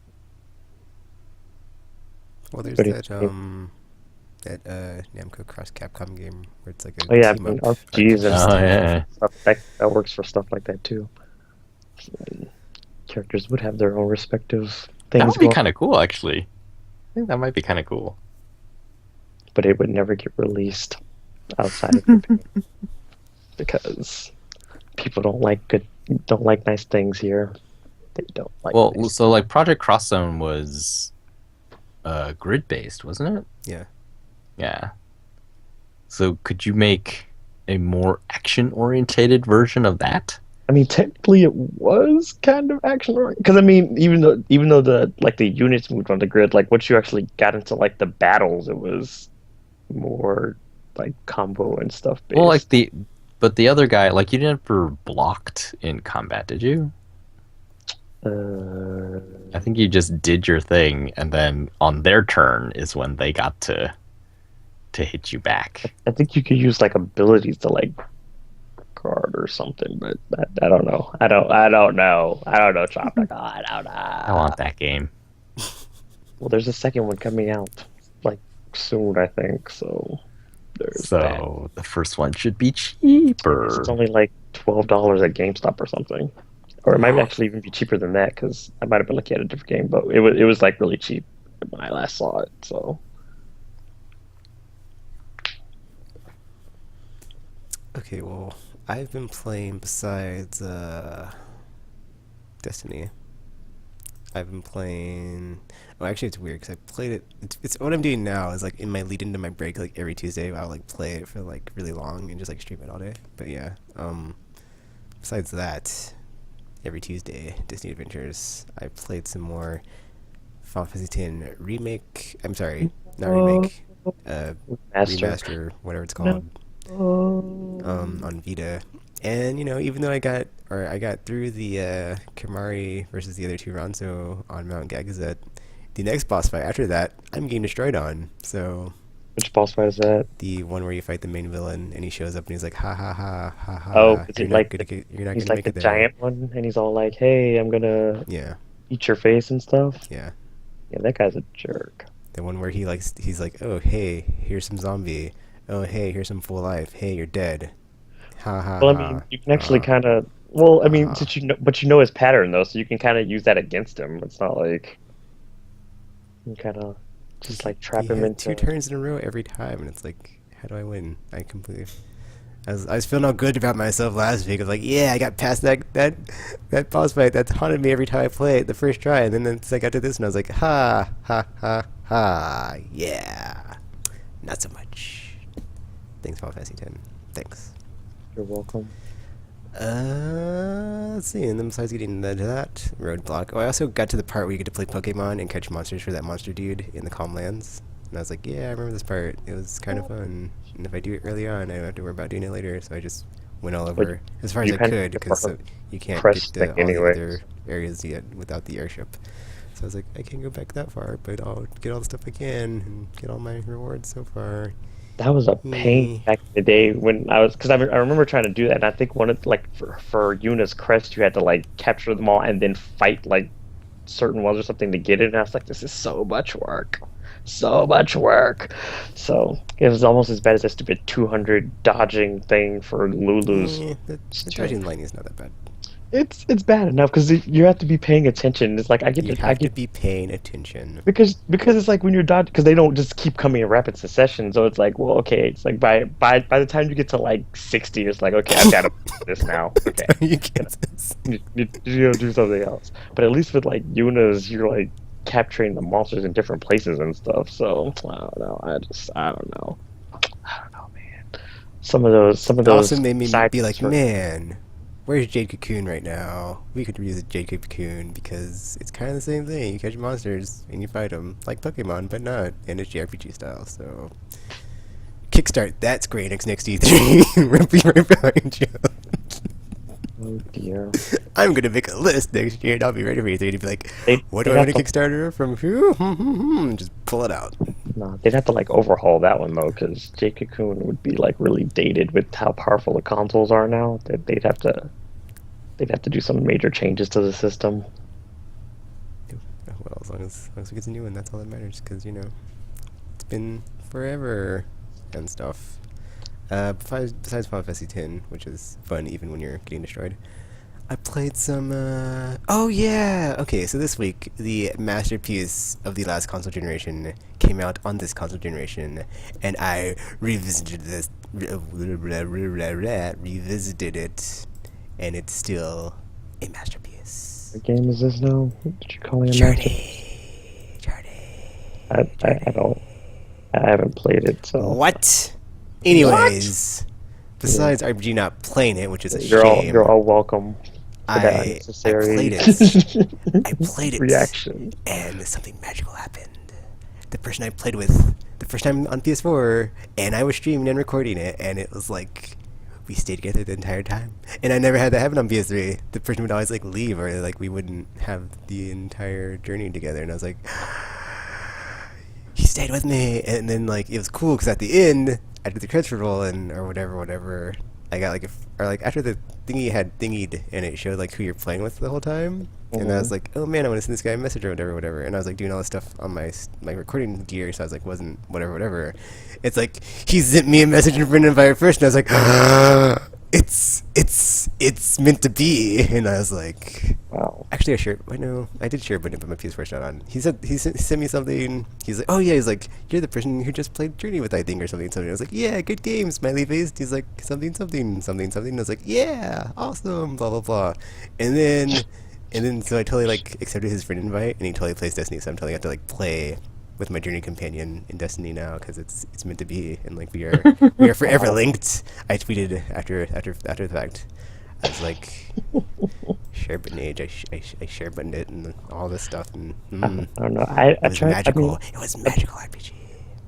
Well, there's But that Namco Cross Capcom game where it's like a oh yeah, I team mean, up RPGs and RPG Oh style. yeah. stuff that works for stuff like that too. And characters would have their own respective That things would be going, kind of cool, actually. I think that might be kind of cool. but it would never get released outside of Japan because people don't like nice things here. They don't like Well, nice. so like Project Cross Zone was grid based, wasn't it? Yeah. Yeah. So could you make a more action orientated version of that? I mean, technically, it was kind of action oriented because I mean, even though the units moved on the grid, like once you actually got into like the battles, it was more like combo and stuff Well, like based. but the other guy, like you never blocked in combat, did you? Uh, I think you just did your thing, and then on their turn is when they got to hit you back. I think you could use like abilities to like guard or something, but I don't know. I don't know, Tropic. I don't I know. want that game. Well, there's a second one coming out like soon, I think. So there's that. So the first one should be It's cheaper. only like $12 at GameStop or something, or it might actually even be cheaper than that because I might have been looking at a different game, but it was like really cheap when I last saw it. So Okay, well, I've been playing besides Destiny. I've been playing. Oh, actually, it's weird because I played it. It's what I'm doing now is like in my lead into my break, like every Tuesday, I'll like play it for like really long and just like stream it all day. But yeah, besides that, every Tuesday, Disney Adventures, I played some more Final Fantasy X remake. I'm sorry, not remake. Master. Remaster, whatever it's No. called, on Vita. And even though I got through the Kamari versus the other two Ronso on Mount Gagazet, the next boss fight after that, I'm getting destroyed on. So Which boss fight is that? the one where you fight the main villain and he shows up and he's like, ha ha ha ha Oh, ha, is you're it not like gonna get, you're not he's gonna like make the it there. giant one, and he's all like, "Hey, I'm gonna Yeah, eat your face and stuff." yeah. Yeah, that guy's a jerk. The one where he's like, oh hey, here's some zombie. Oh hey, here's some full life. Hey, you're dead. Ha ha Well, I ha. mean, you can actually Ha kind of. Well, I mean, ha. since but you know his pattern though, so you can kind of use that against him. It's not like you kind of just like trap He him had two into. turns in a row every time, and it's like, how do I win? I was feeling all good about myself last week. I was like, yeah, I got past that boss fight that's haunted me every time I play it the first try, and then I got to this, and I was like, ha ha ha ha, yeah, not so much. Thanks, Final Fantasy X. Thanks. You're welcome. Let's see. And then besides getting into that roadblock, I also got to the part where you get to play Pokemon and catch monsters for that monster dude in the Calm Lands. And I was like, yeah, I remember this part. It was kind of fun. And if I do it early on, I don't have to worry about doing it later. So I just went all over as far as you I kind of could get because the you can't press get thing to all the anyways. other areas yet without the airship. So I was like, I can't go back that far, but I'll get all the stuff I can and get all my rewards so far. That was a pain back in the day when I was, because I remember trying to do that, and I think one of like for Yuna's crest, you had to like capture them all and then fight like certain ones or something to get it. And I was like, this is so much work, so much work. So it was almost as bad as that stupid 200 dodging thing for Lulu's. The charging lightning is not that bad. It's bad enough because you have to be paying attention. It's like I You have to be paying attention. because it's like when you're dodging because they don't just keep coming in rapid succession. So it's like, well, okay, it's like by the time you get to like 60, it's like, okay, I've got to do this now. Okay, You get this. you do something else. But at least with like Yuna's, you're like capturing the monsters in different places and stuff. So I don't know. I don't know. I don't know, man. Some of those It also made me side be like, quests were- man, where's Jade Cocoon right now? We could use a Jade Cocoon because it's kind of the same thing. You catch monsters and you fight them like Pokemon, but not, and it's JRPG style. So kickstart that Square Enix next E3. We'll be right behind you. Oh dear. I'm gonna make a list next year, and I'll be ready for E3 to be like, what do they'd I want have a to- Kickstarter from who? And just pull it out. No, they'd have to like overhaul that one though, because Jade Cocoon would be like really dated with how powerful the consoles are now. They'd have to they'd have to do some major changes to the system. Well, as long as we get a new one, that's all that matters. Because it's been forever and stuff. Besides Final Fantasy X, which is fun even when you're getting destroyed, I played some. Oh yeah. Okay, so this week the masterpiece of the last console generation came out on this console generation, and I revisited it, and it's still a masterpiece. What game is this now? What did you call it? Journey. I don't. I haven't played it, so. What? Anyways, besides RBG not playing it, which is a shame. You're all welcome. I Unnecessary played it. I played it. Reaction. And something magical happened. The person I played with the first time on PS4, and I was streaming and recording it, and it was like we stayed together the entire time. And I never had that happen on PS3. The person would always like leave, or like we wouldn't have the entire journey together. And I was like, he stayed with me, and then like it was cool because at the end I did the credits roll and or whatever. I got like after the thingy had thingied and it showed like who you're playing with the whole time, and I was like, oh man, I want to send this guy a message or whatever. And I was like doing all this stuff on my recording gear, so I was like, wasn't whatever. It's like he sent me a message in front of fire first, and I was like, it's meant to be. And I was like, Wow. actually, I did share a button, but my PS4's not on. He sent me something. He's like, oh yeah, he's like, you're the person who just played Journey with, I think, or something. I was like, yeah, good game, smiley face. He's like, something. And I was like, yeah, awesome, blah blah blah. And then so I totally like accepted his friend invite, and he totally plays Destiny. So I'm totally have to like play with my Journey companion in Destiny now because it's meant to be, and like we are forever linked. I tweeted after the fact. I was like, share button age. I share buttoned it and all this stuff, and I don't know. It was magical. It was magical RPG.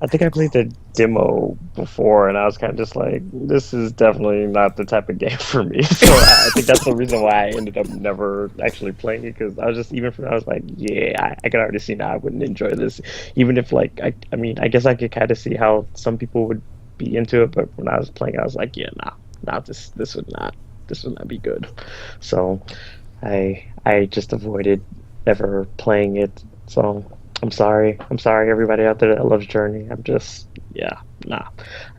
I think I played the demo before, and I was kind of just like, this is definitely not the type of game for me. So I think that's the reason why I ended up never actually playing it, because I was just, I was like, yeah, I could already see now I wouldn't enjoy this. Even if, like, I mean, I guess I could kind of see how some people would be into it, but when I was playing, I was like, yeah, this would not be good. So I just avoided ever playing it. So I'm sorry everybody out there that loves Journey. I'm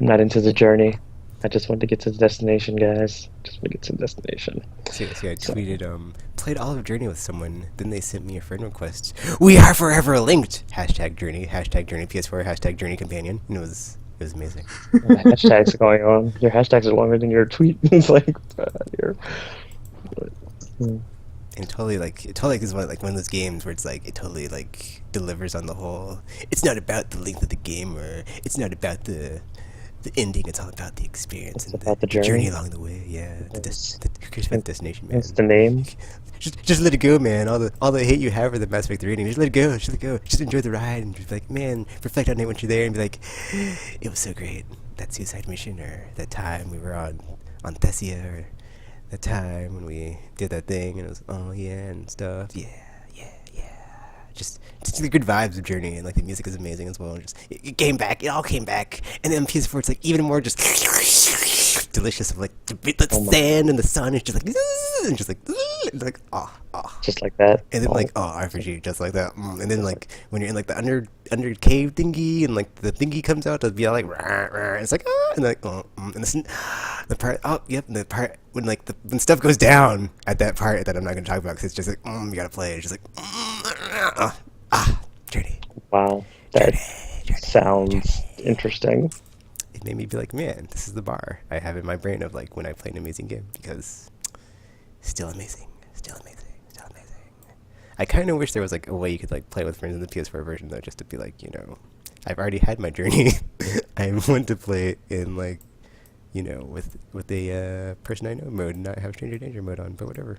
not into the journey. I just want to get to the destination, guys. Just want to get to the destination. See, I tweeted, played all of Journey with someone. Then they sent me a friend request. We are forever linked. #Journey. #Journey PS4. #Journey companion. And it was amazing. Hashtags are going on. Your hashtags are longer than your tweet. It's like And it totally is one of those games where it's like it totally like delivers on the whole. It's not about the length of the game, or it's not about the ending. It's all about the experience and about the journey journey. along the way. Yeah, who cares about the destination, man? That's the name. Just let it go, man. All the hate you have for the Mass Effect 3 rating, just let it go. Just enjoy the ride and just be like, man, reflect on it once you're there and be like, it was so great. That suicide mission, or that time we were on Thessia, or the time when we did that thing and it was oh yeah and stuff. Yeah. Just the good vibes of Journey, and like the music is amazing as well. Just it all came back, and then PS4 it's like even more just delicious of like the sand and the sun is just like and just like Just like that. and then like RPG just like that, and then like when you're in like the under cave thingy and like the thingy comes out to be all like and it's like and like and the part the part when like when stuff goes down at that part that I'm not gonna talk about because it's just like you gotta play it. It's just like Journey. Wow, that Journey. sounds interesting. It made me be like, man, this is the bar I have in my brain of like when I play an amazing game, because still amazing. I kind of wish there was like a way you could like play with friends in the PS4 version though, just to be like, I've already had my Journey. I want to play it in like, with a person I know mode and not have Stranger Danger mode on, but whatever.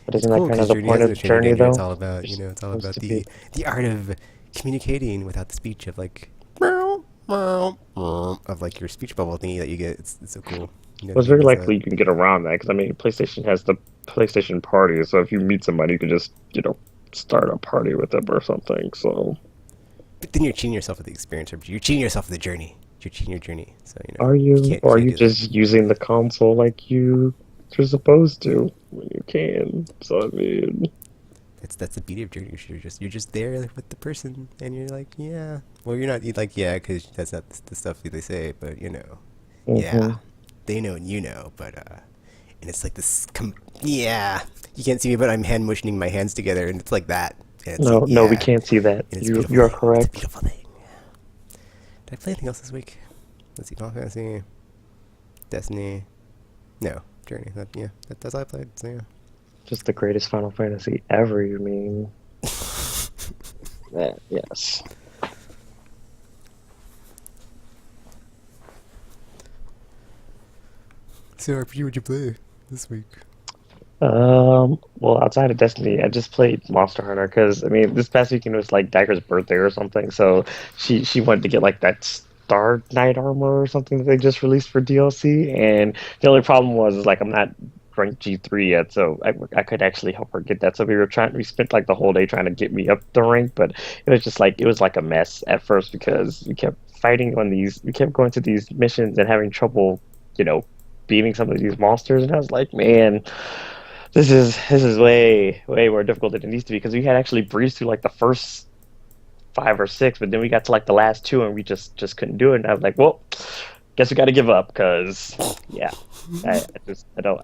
But isn't that kind of the point of Stranger Journey, Danger, though? It's all about, it's all about the art of communicating without the speech of like, of like your speech bubble thingy that you get. It's so cool. Well, it's very likely you can get around that, because I mean, PlayStation has the PlayStation Party, so if you meet somebody, you can just start a party with them or something. So, but then you're cheating yourself with the experience. You're cheating yourself with the journey. You're cheating your journey. So are you, can't or are you do that. just using the console like you You're supposed to when you can. So I mean, That's the beauty of journey. You're just there like, with the person, and you're like, yeah. Well, you're not. You like, yeah, because that's not the stuff that they say, but yeah, hmm they know and you know, but and it's like this. Yeah, you can't see me, but I'm hand motioning my hands together, and it's like that. And it's like, no, no, we yeah, can't see that. and it's a You beautiful you are thing. It's a correct. beautiful thing. Did I play anything else this week? Let's see, Final Fantasy, Destiny. No, Journey. That's all I played. So yeah. Just the greatest Final Fantasy ever. You mean? Yes. So RPG, would you play this week? Well, outside of Destiny, I just played Monster Hunter because I mean, this past weekend was like Dagger's birthday or something, so she wanted to get like that Star Knight armor or something that they just released for DLC, and the only problem was is like I'm not ranked G3 yet, so I could actually help her get that. So we spent like the whole day trying to get me up the rank, but it was like a mess at first because we kept going to these missions and having trouble, you know, beating some of these monsters, and I was like, man. This is way more difficult than it needs to be because we had actually breezed through like the first five or six, but then we got to like the last two and we just couldn't do it. And I was like, well, guess we got to give up because yeah, I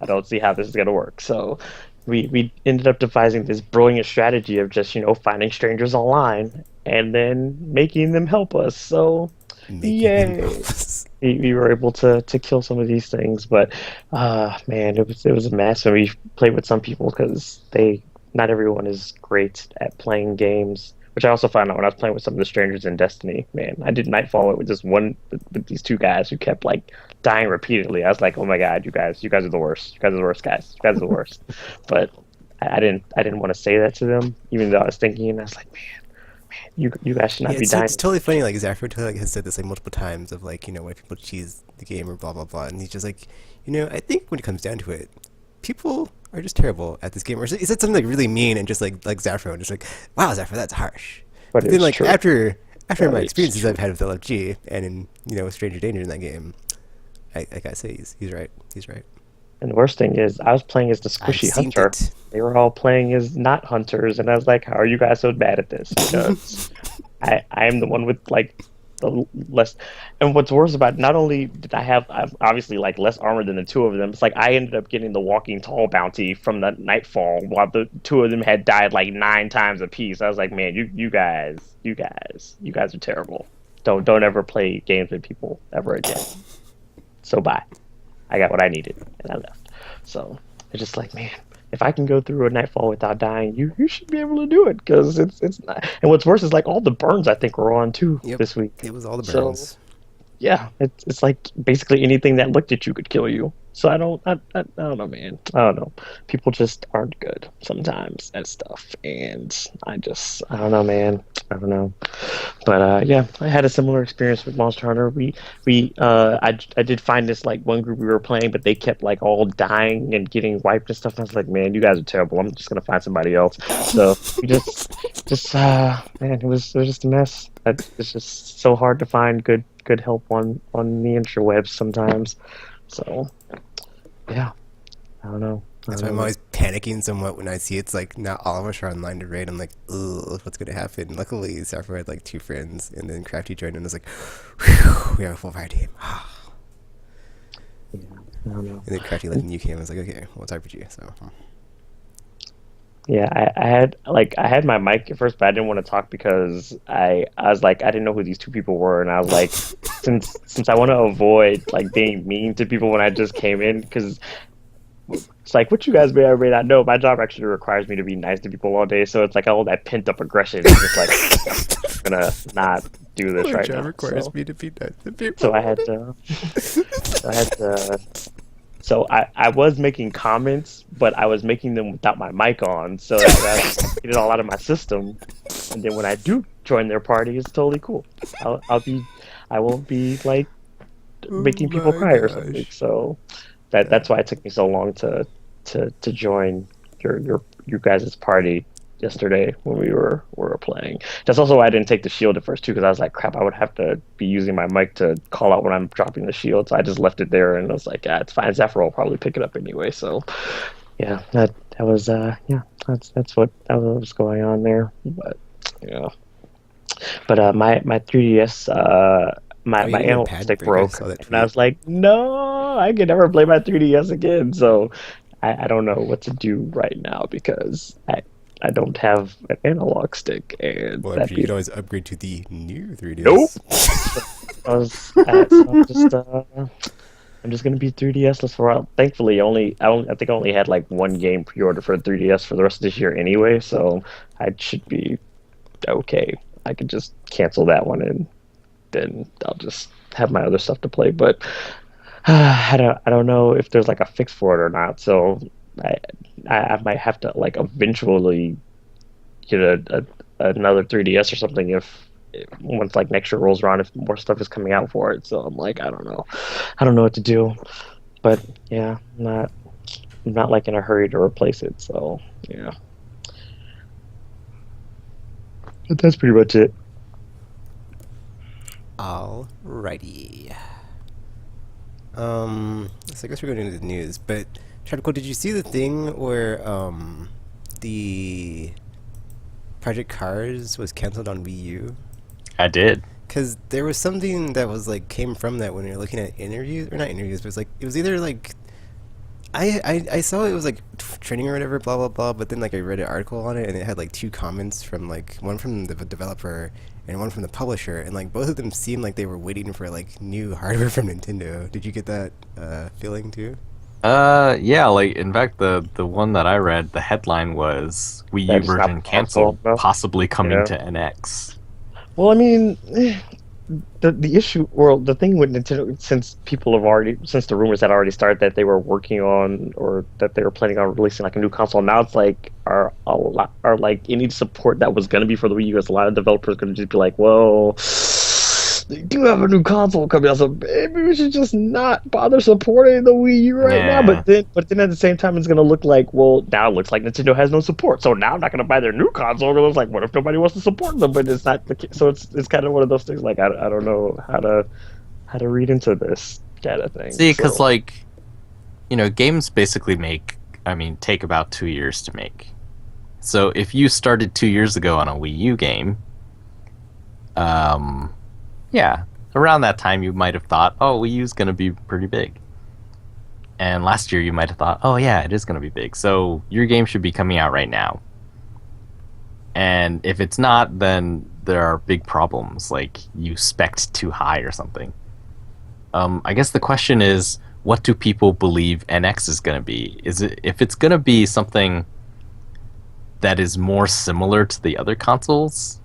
don't see how this is gonna work. So we ended up devising this brilliant strategy of just finding strangers online and then making them help us. So Making them yay! We were able to kill some of these things, but man, it was a mess. And we played with some people because they not everyone is great at playing games. Which I also found out when I was playing with some of the strangers in Destiny. Man, I did Nightfall with this one with these two guys who kept like dying repeatedly. I was like, oh my god, you guys are the worst. You guys are the worst guys. You guys are the worst. But I didn't want to say that to them, even though I was thinking, and I was like, man, you guys should Yeah, not be it's dying. totally funny. Like Zaffro totally like, has said this like multiple times of like why people cheese the game or blah blah blah, and he's just like, I think when it comes down to it, people are just terrible at this game. Or he said something like really mean and just like Zaffro, and just like, wow, Zaffro, that's harsh. But But then it's like true. after But my it's experiences I've true. had with LFG and in with Stranger Danger in that game, I gotta say he's right. He's right. And the worst thing is, I was playing as the I've squishy seen hunter. it. They were all playing as not hunters, and I was like, "How are you guys so bad at this?" Because I am the one with like the less. And what's worse about not only did I've obviously like less armor than the two of them. It's like I ended up getting the walking tall bounty from the Nightfall, while the two of them had died like nine times apiece. I was like, "Man, you guys are terrible. Don't ever play games with people ever again." So bye. I got what I needed and I left. So it's just like, man, if I can go through a nightfall without dying, you should be able to do it because it's not. And what's worse is like all the burns I think were on too Yep, this week. it was all the So burns. yeah, it's like basically anything that looked at you could kill you. So I don't know, man. I don't know. People just aren't good sometimes at stuff, and I don't know, man. I don't know. But yeah, I had a similar experience with Monster Hunter. I did find this like one group we were playing, but they kept like all dying and getting wiped and stuff. And I was like, man, you guys are terrible. I'm just gonna find somebody else. So we just man, it was just a mess. It's just so hard to find good help on the interwebs sometimes. So yeah, I don't know. I That's don't why I'm know. always panicking somewhat when I see it's like not all of us are online to raid. I'm like, ugh, what's gonna happen? Luckily, Sappho had like two friends, and then Crafty joined, and I was like, whew, we have a full fire team. Yeah, I don't know. And then Crafty left and you came. I was like, okay, well, it's RPG. So Yeah, I had my mic at first, but I didn't want to talk because I was like I didn't know who these two people were, and I was like, since I want to avoid like being mean to people when I just came in, because it's like what you guys may or may not know, my job actually requires me to be nice to people all day, so it's like all that pent up aggression is just like I'm gonna not do this my right job now. requires me to be nice to So people I all had day. to so I had to So I was making comments, but I was making them without my mic on, so that way I get it all out of my system. And then when I do join their party, it's totally cool. I'll be I won't be like Oh making people my cry or something. gosh. So Yeah. that's why it took me so long to join your you guys' party. yesterday when we were playing. That's also why I didn't take the shield at first too, because I was like, crap, I would have to be using my mic to call out when I'm dropping the shield. So I just left it there, and I was like, yeah, it's fine. Zephyr will probably pick it up anyway. So yeah, that was yeah, that was what was going on there. But yeah, but my 3DS Oh, you my didn't get a analog pad stick break? I broke, saw that and I tweet. was like, no, I can never play my 3DS again. So I don't know what to do right now because I don't have an analog stick, and Well, that'd you be could always upgrade to the new nope. 3DS. So so I'm just gonna be 3DS-less for a while. Thankfully, I think I only had like one game pre-order for 3DS for the rest of this year anyway, so I should be okay. I could just cancel that one and then I'll just have my other stuff to play. But I don't know if there's like a fix for it or not. So I I might have to like eventually get another 3DS or something if once like next year rolls around if more stuff is coming out for it. So I'm like I don't know what to do. But yeah, I'm not like in a hurry to replace it. So yeah, but that's pretty much it. Alrighty. So I guess we're going into the news, but Chadco, did you see the thing where the Project Cars was canceled on Wii U? I did. Because there was something that was like came from that when you're looking at interviews, or not interviews, but it was either like I saw it was like training or whatever, blah blah blah. But then like I read an article on it, and it had like two comments from like one from the developer and one from the publisher, and like both of them seemed like they were waiting for like new hardware from Nintendo. Did you get that feeling too? Yeah, like in fact the one that I read, the headline was Wii U That is not version powerful canceled, enough. possibly coming Yeah. to NX. Well, I mean, the issue, or the thing with Nintendo, since the rumors had already started that they were working on or that they were planning on releasing like a new console, now it's like are like any support that was going to be for the Wii U, as a lot of developers going to just be like, well, they do have a new console coming out, so maybe we should just not bother supporting the Wii U right now. Yeah. But then at the same time, it's going to look like, well, now it looks like Nintendo has no support, so now I'm not going to buy their new console. Because it's like, what if nobody wants to support them? But it's not the case. So it's kind of one of those things. Like I don't know how to read into this kind of thing. See, because So like, games basically take about 2 years to make. So if you started 2 years ago on a Wii U game, um, yeah, around that time you might have thought, oh, Wii U's gonna be pretty big. And last year you might have thought, oh yeah, it is gonna be big. So your game should be coming out right now. And if it's not, then there are big problems, like you spec'd too high or something. I guess the question is, what do people believe NX is going to be? If it's going to be something that is more similar to the other consoles,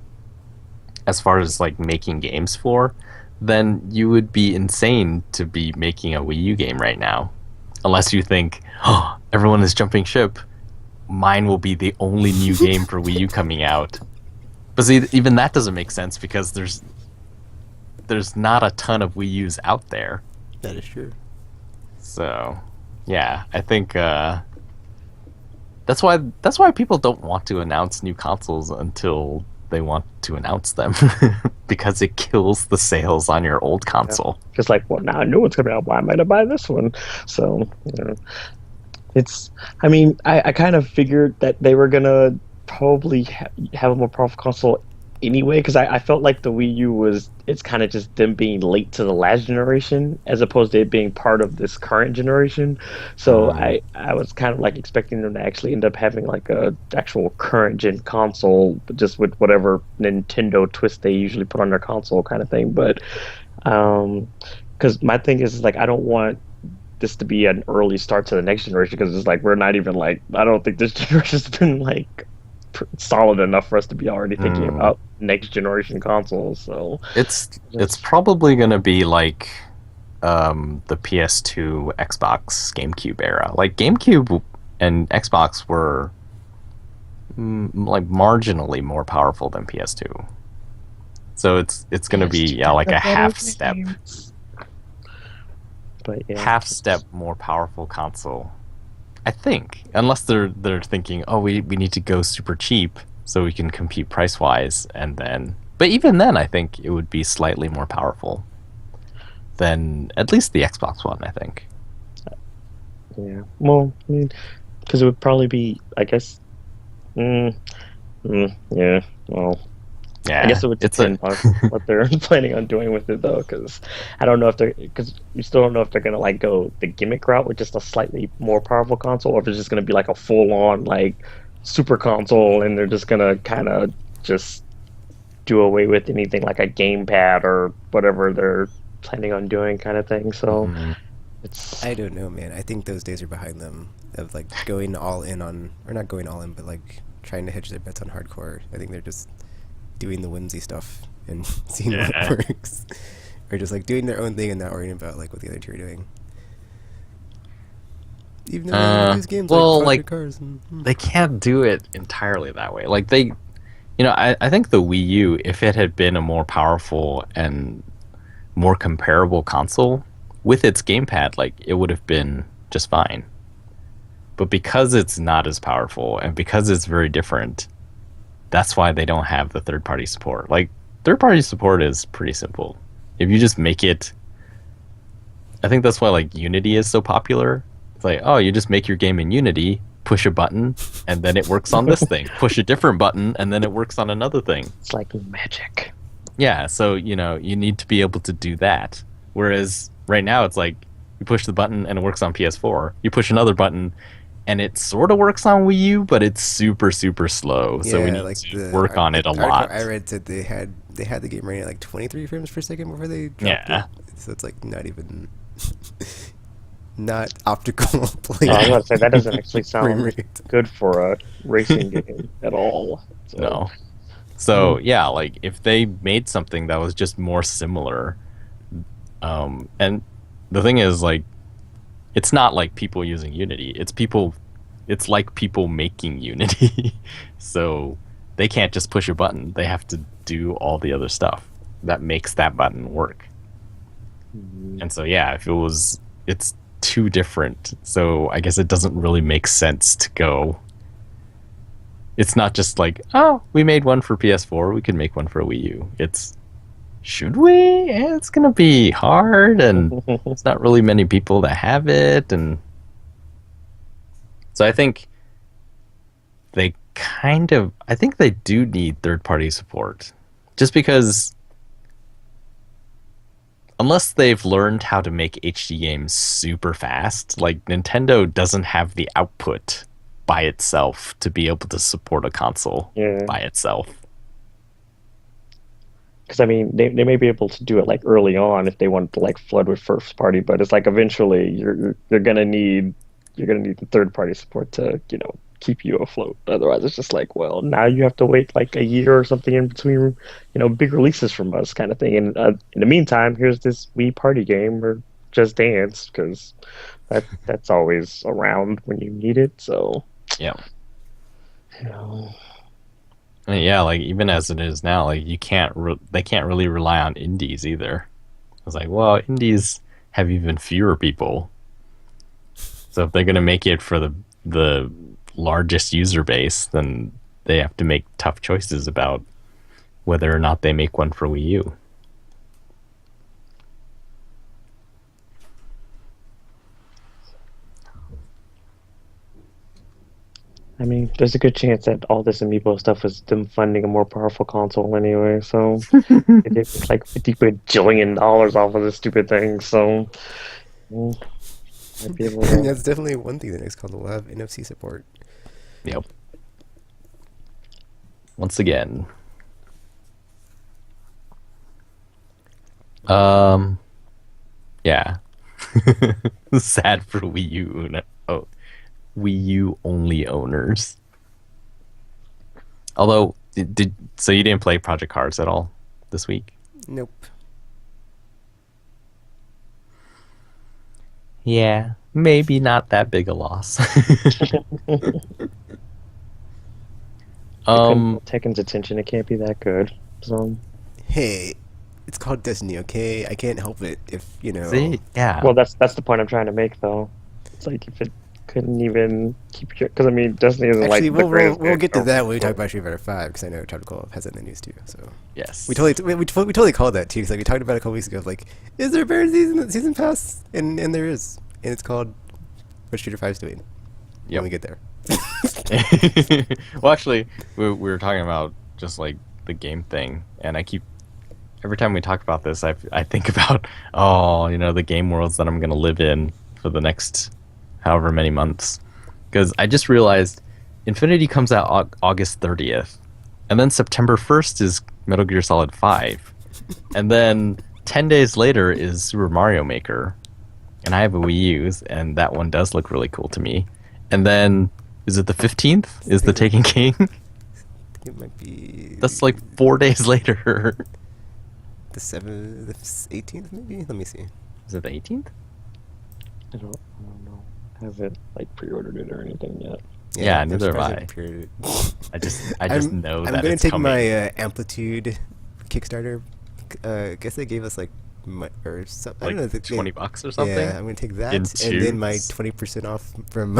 as far as like making games for, then you would be insane to be making a Wii U game right now, unless you think, oh, everyone is jumping ship. Mine will be the only new game for Wii U coming out. But see, even that doesn't make sense because there's not a ton of Wii U's out there. That is true. So, yeah, I think that's why people don't want to announce new consoles until they want to announce them because it kills the sales on your old console. just like, well, now a new one's coming out. Why might I buy this one? So it's. I mean, I kind of figured that they were gonna probably have a more powerful console anyway, because I felt like the Wii U it's kind of just them being late to the last generation as opposed to it being part of this current generation. So I was kind of like expecting them to actually end up having like a actual current gen console, but just with whatever Nintendo twist they usually put on their console kind of thing. But because my thing is like I don't want this to be an early start to the next generation, because it's like we're not even like, I don't think this generation's been like solid enough for us to be already thinking about next generation consoles. So it's probably gonna be like the PS2, Xbox, GameCube era. Like GameCube and Xbox were like marginally more powerful than PS2. So it's gonna be like a half step. But yeah, Half step more powerful console. I think, unless they're thinking, oh, we need to go super cheap so we can compete price wise, and then. But even then, I think it would be slightly more powerful than at least the Xbox One. I think. Yeah. Well, I mean, because it would probably be, I guess. Yeah. Well, I Yeah, guess it would it's a. depend on what they're planning on doing with it, though, because I don't know if they're because you still don't know if they're gonna like go the gimmick route with just a slightly more powerful console, or if it's just gonna be like a full on like super console, and they're just gonna kind of just do away with anything like a gamepad or whatever they're planning on doing, kind of thing. So Mhm. it's I don't know, man. I think those days are behind them of like going all in on, or not going all in, but like trying to hedge their bets on hardcore. I think they're just doing the whimsy stuff and seeing what Yeah. works, or just like doing their own thing and not worrying about like what the other two are doing. Even though they release games like Well, Project like Cars and they can't do it entirely that way. Like I think the Wii U, if it had been a more powerful and more comparable console with its gamepad, like it would have been just fine. But because it's not as powerful and because it's very different, that's why they don't have the third party support. Like third party support is pretty simple. If you just make it, I think that's why like Unity is so popular. It's like, oh, you just make your game in Unity, push a button, and then it works on this thing. Push a different button, and then it works on another thing. it's like magic. Yeah, so you need to be able to do that. Whereas right now it's like you push the button and it works on PS4. You push another button and it sort of works on Wii U, but it's super super slow. So we yeah, need like to the work on it a article lot. I read said they had the game running at like 23 frames per second before they dropped Yeah. it. So it's like not even not optical I was playing about to say that doesn't actually frame sound rate. good for a racing game at all. So, No. So yeah, like if they made something that was just more similar, and the thing is like it's not like people using Unity. It's like people making Unity. So they can't just push a button. They have to do all the other stuff that makes that button work. And so yeah, it's too different. So I guess it doesn't really make sense to go. It's not just like, oh, we made one for PS4, we could make one for Wii U. It's should we? It's gonna be hard, and it's not really many people that have it, and so I think I think they do need third party support, just because unless they've learned how to make HD games super fast, like Nintendo doesn't have the output by itself to be able to support a console yeah. by itself. Because I mean, they may be able to do it like early on if they want to like flood with first party, but it's like eventually you're gonna need the third party support to keep you afloat. Otherwise, it's just like, well, now you have to wait like a year or something in between big releases from us, kind of thing. And in the meantime, here's this Wii party game or Just Dance, because that's always around when you need it. So Yeah. you know. I mean, yeah, like even as it is now, like they can't really rely on indies either. It's like, well, indies have even fewer people, so if they're gonna make it for the largest user base, then they have to make tough choices about whether or not they make one for Wii U. I mean, there's a good chance that all this amiibo stuff was them funding a more powerful console anyway. So they did like $50 bajillion off of this stupid thing. So might be able to. That's definitely one thing the next console will have NFC support. Yep. Once again. Yeah. Sad for Wii U. Oh, Wii U only owners. Although, so you didn't play Project Cars at all this week? Nope. Yeah, maybe not that big a loss. Tekken's attention, it can't be that good. So, Hey, it's called Destiny, okay? I can't help it if see, yeah, well, that's the point I'm trying to make, though. It's like couldn't even keep your. Because I mean, Destiny isn't Actually, like the greatest. we'll get to game, that when we talk so- about Street Fighter 5, because I know Tropical has it in the news too. So Yes. we totally called that too. Cause like we talked about it a couple weeks ago. Like, is there a better season pass? And there is, and it's called what Street Fighter 5 is doing. Yep. When we get there. Well, actually, we were talking about just like the game thing, and every time we talk about this, I think about the game worlds that I'm gonna live in for the next however many months, because I just realized Infinity comes out August 30th, and then September 1st is Metal Gear Solid 5, and then 10 days later is Super Mario Maker, and I have a Wii U, and that one does look really cool to me, and then is it the 15th? Is the Taken King? It might be. That's like 4 days later. The 18th maybe. Let me see. Is it the 18th? I don't know. I haven't like pre-ordered it or anything yet. Yeah, I'm neither have surprised I. period. I just know that I'm gonna it's take coming. my Amplitude Kickstarter. I guess they gave us like or something. I Like don't know. $20 or something. Yeah, I'm gonna take that, In and then my twos? 20% off from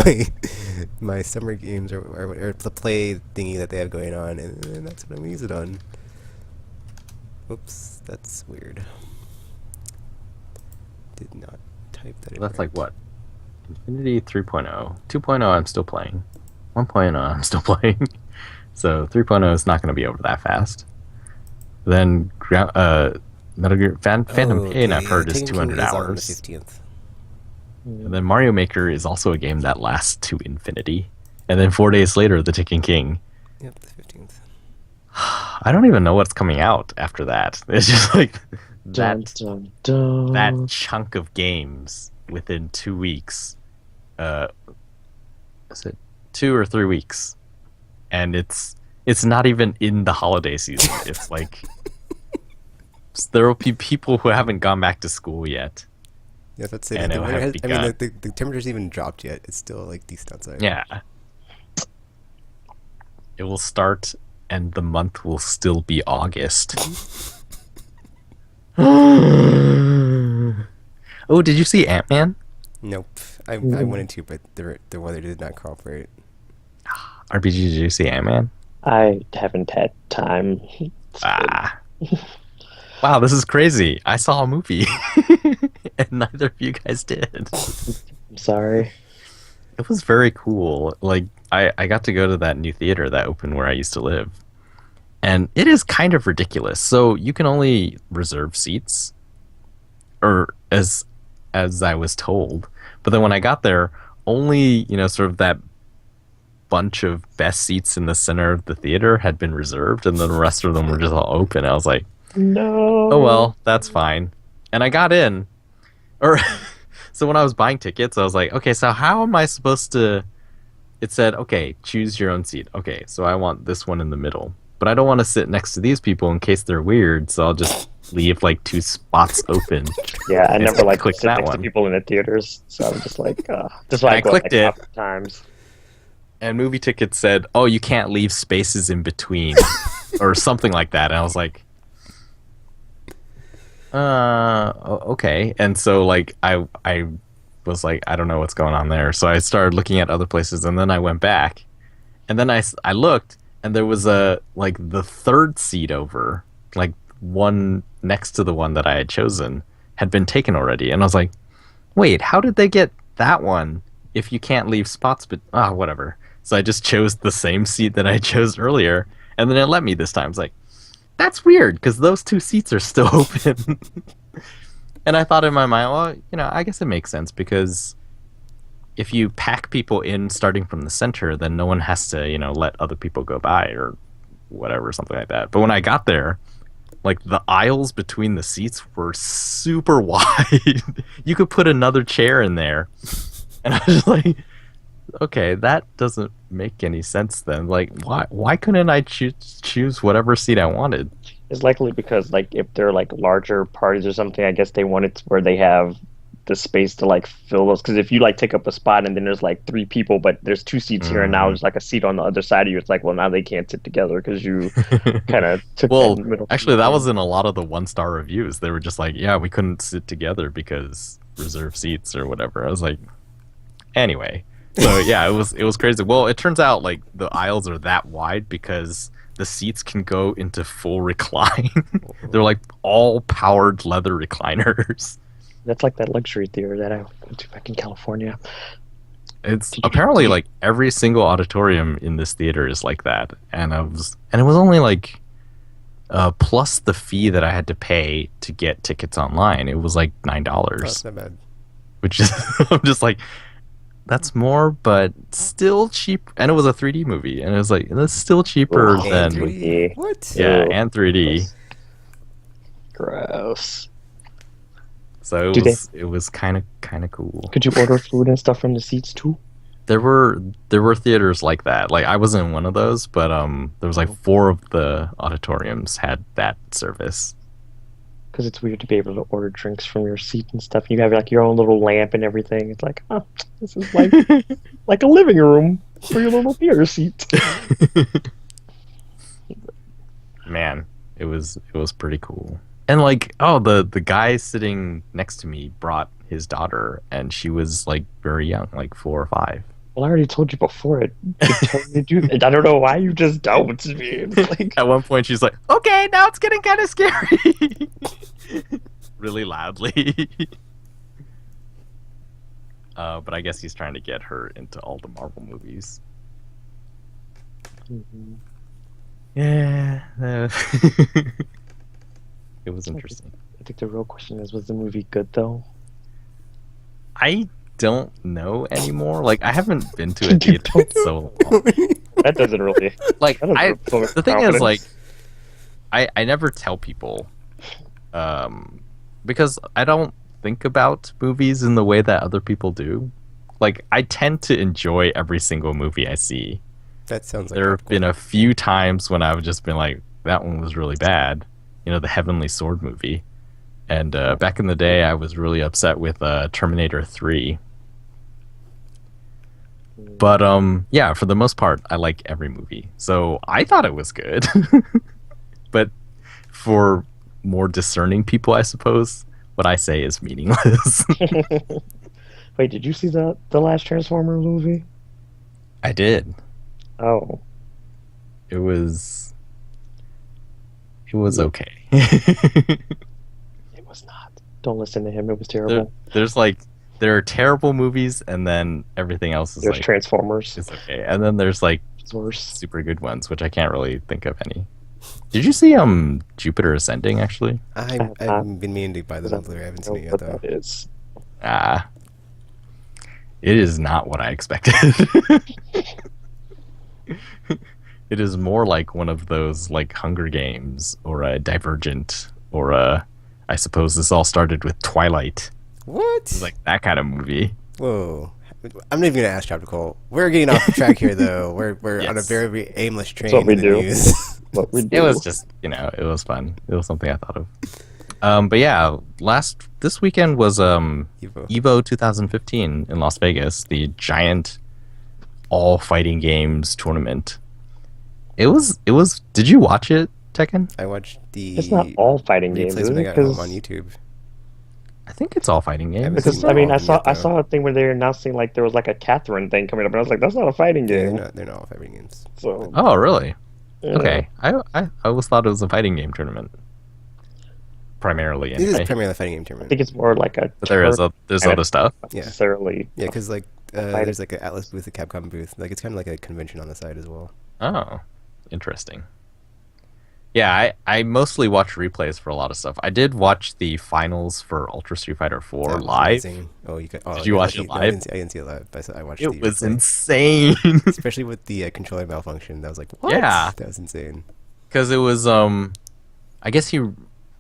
my summer games or the play thingy that they have going on, and that's what I'm gonna use it on. Oops, that's weird. Did not type that in. That's like right. what? Infinity 3.0. 2.0 I'm still playing. 1.0 I'm still playing. So 3.0 is not going to be over that fast. Then Metal Gear Phantom Pain I've heard is Taken King 200 is on the hours. 15th. And then Mario Maker is also a game that lasts to infinity. And then 4 days later, The Taken King. Yep, the 15th. I don't even know what's coming out after that. It's just like Dun, that dun, dun. that chunk of games within 2 weeks. Is it 2 or 3 weeks? And it's not even in the holiday season. It's like there will be people who haven't gone back to school yet. Yeah, that's it. And The it'll winter have has, I mean, begun. the temperature's even dropped yet. It's still like decent outside. Yeah. It will start and the month will still be August. Oh, did you see Ant-Man? Nope. I wanted to, but the weather did not cooperate. RPG, did you see Ant-Man? I haven't had time. Ah. Wow, this is crazy. I saw a movie. And neither of you guys did. I'm sorry. It was very cool. Like, I got to go to that new theater that opened where I used to live. And it is kind of ridiculous. So you can only reserve seats, or as I was told. But then when I got there, only, sort of that bunch of best seats in the center of the theater had been reserved, and then the rest of them were just all open. I was like, No. oh well, that's fine. And I got in. So when I was buying tickets, I was like, okay, so how am I supposed to... It said, okay, choose your own seat. Okay, so I want this one in the middle. But I don't want to sit next to these people in case they're weird, so I'll just leave like 2 spots open. Yeah, I And never like click sit that next to one. people in the theaters, so I'm just like, just why I I go clicked like it. half the times. And movie tickets said, oh, you can't leave spaces in between. Or something like that. And I was like, okay. And so like I was like, I don't know what's going on there. So I started looking at other places, and then I went back, and then I looked, and there was the third seat over, like one next to the one that I had chosen, had been taken already. And I was like, wait, how did they get that one if you can't leave spots? But whatever. So I just chose the same seat that I chose earlier, and then it let me this time. It's like, that's weird, because those 2 seats are still open. And I thought in my mind, well, I guess it makes sense, because if you pack people in starting from the center, then no one has to, let other people go by or whatever, something like that. But when I got there, like the aisles between the seats were super wide. You could put another chair in there. And I was just like, okay, that doesn't make any sense then. Like, why couldn't I choose whatever seat I wanted? It's likely because like if they're like larger parties or something, I guess they want it where they have the space to like fill those. Because if you like take up a spot and then there's like 3 people, but there's 2 seats here, and now there's like a seat on the other side of you, it's like, well, now they can't sit together because you kind of took Well, that middle. actually, that was in a lot of the 1-star reviews. They were just like, yeah, we couldn't sit together because reserved seats or whatever. I was like, anyway. So yeah, it was crazy. Well, it turns out like the aisles are that wide because the seats can go into full recline. They're like all powered leather recliners. That's like that luxury theater that I went to back in California. It's apparently like every single auditorium in this theater is like that, and it was only like plus the fee that I had to pay to get tickets online. It was like $9, Oh, that's not bad. which is I'm just like that's more, but still cheap. And it was a 3D movie, and it was like that's still cheaper Wow. than And 3D? What? yeah, Ew. and 3D. Gross. So Do it was kind of cool. Could you order food and stuff from the seats too? There were theaters like that. Like I wasn't in one of those, but there was like 4 of the auditoriums had that service. Because it's weird to be able to order drinks from your seat and stuff. You have like your own little lamp and everything. It's like, oh, this is like like a living room for your little theater seat. Man, it was pretty cool. And like, oh, the guy sitting next to me brought his daughter, and she was like very young, like 4 or 5. Well, I already told you before it. You totally do. I don't know why you just don't me. It's like, At one point, she's like, "Okay, now it's getting kind of scary," really loudly. But I guess he's trying to get her into all the Marvel movies. mhm. Yeah, it was interesting. I think the real question is, was the movie good though? I don't know anymore. Like, I haven't been to a You theater in so long. That doesn't really. Like, That doesn't fill me the with thing is, confidence. like, I never tell people, because I don't think about movies in the way that other people do. Like, I tend to enjoy every single movie I see. That sounds like There have popcorn. been a few times when I've just been like, that one was really bad. You know, the Heavenly Sword movie. And back in the day, I was really upset with Terminator 3. But yeah, for the most part, I like every movie. So I thought it was good. But for more discerning people, I suppose, what I say is meaningless. Wait, did you see the last Transformer movie? I did. Oh, It was okay. it was not. Don't listen to him. It was terrible. There are terrible movies, and then everything else is There's like Transformers. it's okay. And then there's like It's worse. super good ones, which I can't really think of any. Did you see Jupiter Ascending actually? I've been meaning to buy the one Blu-ray. I haven't seen it yet, what though. that is. Ah, it is not what I expected. It is more like one of those like Hunger Games or a Divergent or a. I suppose this all started with Twilight. What? It's like that kind of movie. Whoa. I'm not even going to ask Chapter Cole. We're getting off track here, though. We're on a Yes. very aimless train what we in the do. news. What we do. It was just, it was fun. It was something I thought of. But yeah, this weekend was Evo 2015 in Las Vegas, the giant all fighting games tournament. It was. Did you watch it, Tekken? I watched the It's not all fighting games, replays is when I it? got home 'Cause- on YouTube. I think it's all fighting games. haven't Because seen I mean, all I of them saw yet, though. a thing where they're announcing like there was like a Catherine thing coming up, and I was like, that's not a fighting Yeah, game. they're not all fighting games. So Oh, really? yeah. Okay. I always thought it was a fighting game tournament. Primarily, It is anyway. primarily a fighting game I tournament. think it's more like a. But there's tournament, other stuff. not Yeah. necessarily. Yeah, because like Fighting. there's like an Atlas booth, a Capcom booth. Like it's kind of like a convention on the side as well. Oh, interesting. Yeah, I mostly watch replays for a lot of stuff. I did watch the finals for Ultra Street Fighter 4 That was live. amazing. Oh, you could, oh, Did you watch it no, I live? didn't see it live, but I watched It the was replay. insane Especially with the controller malfunction. That was like, what? Yeah. That was insane. because it was I guess it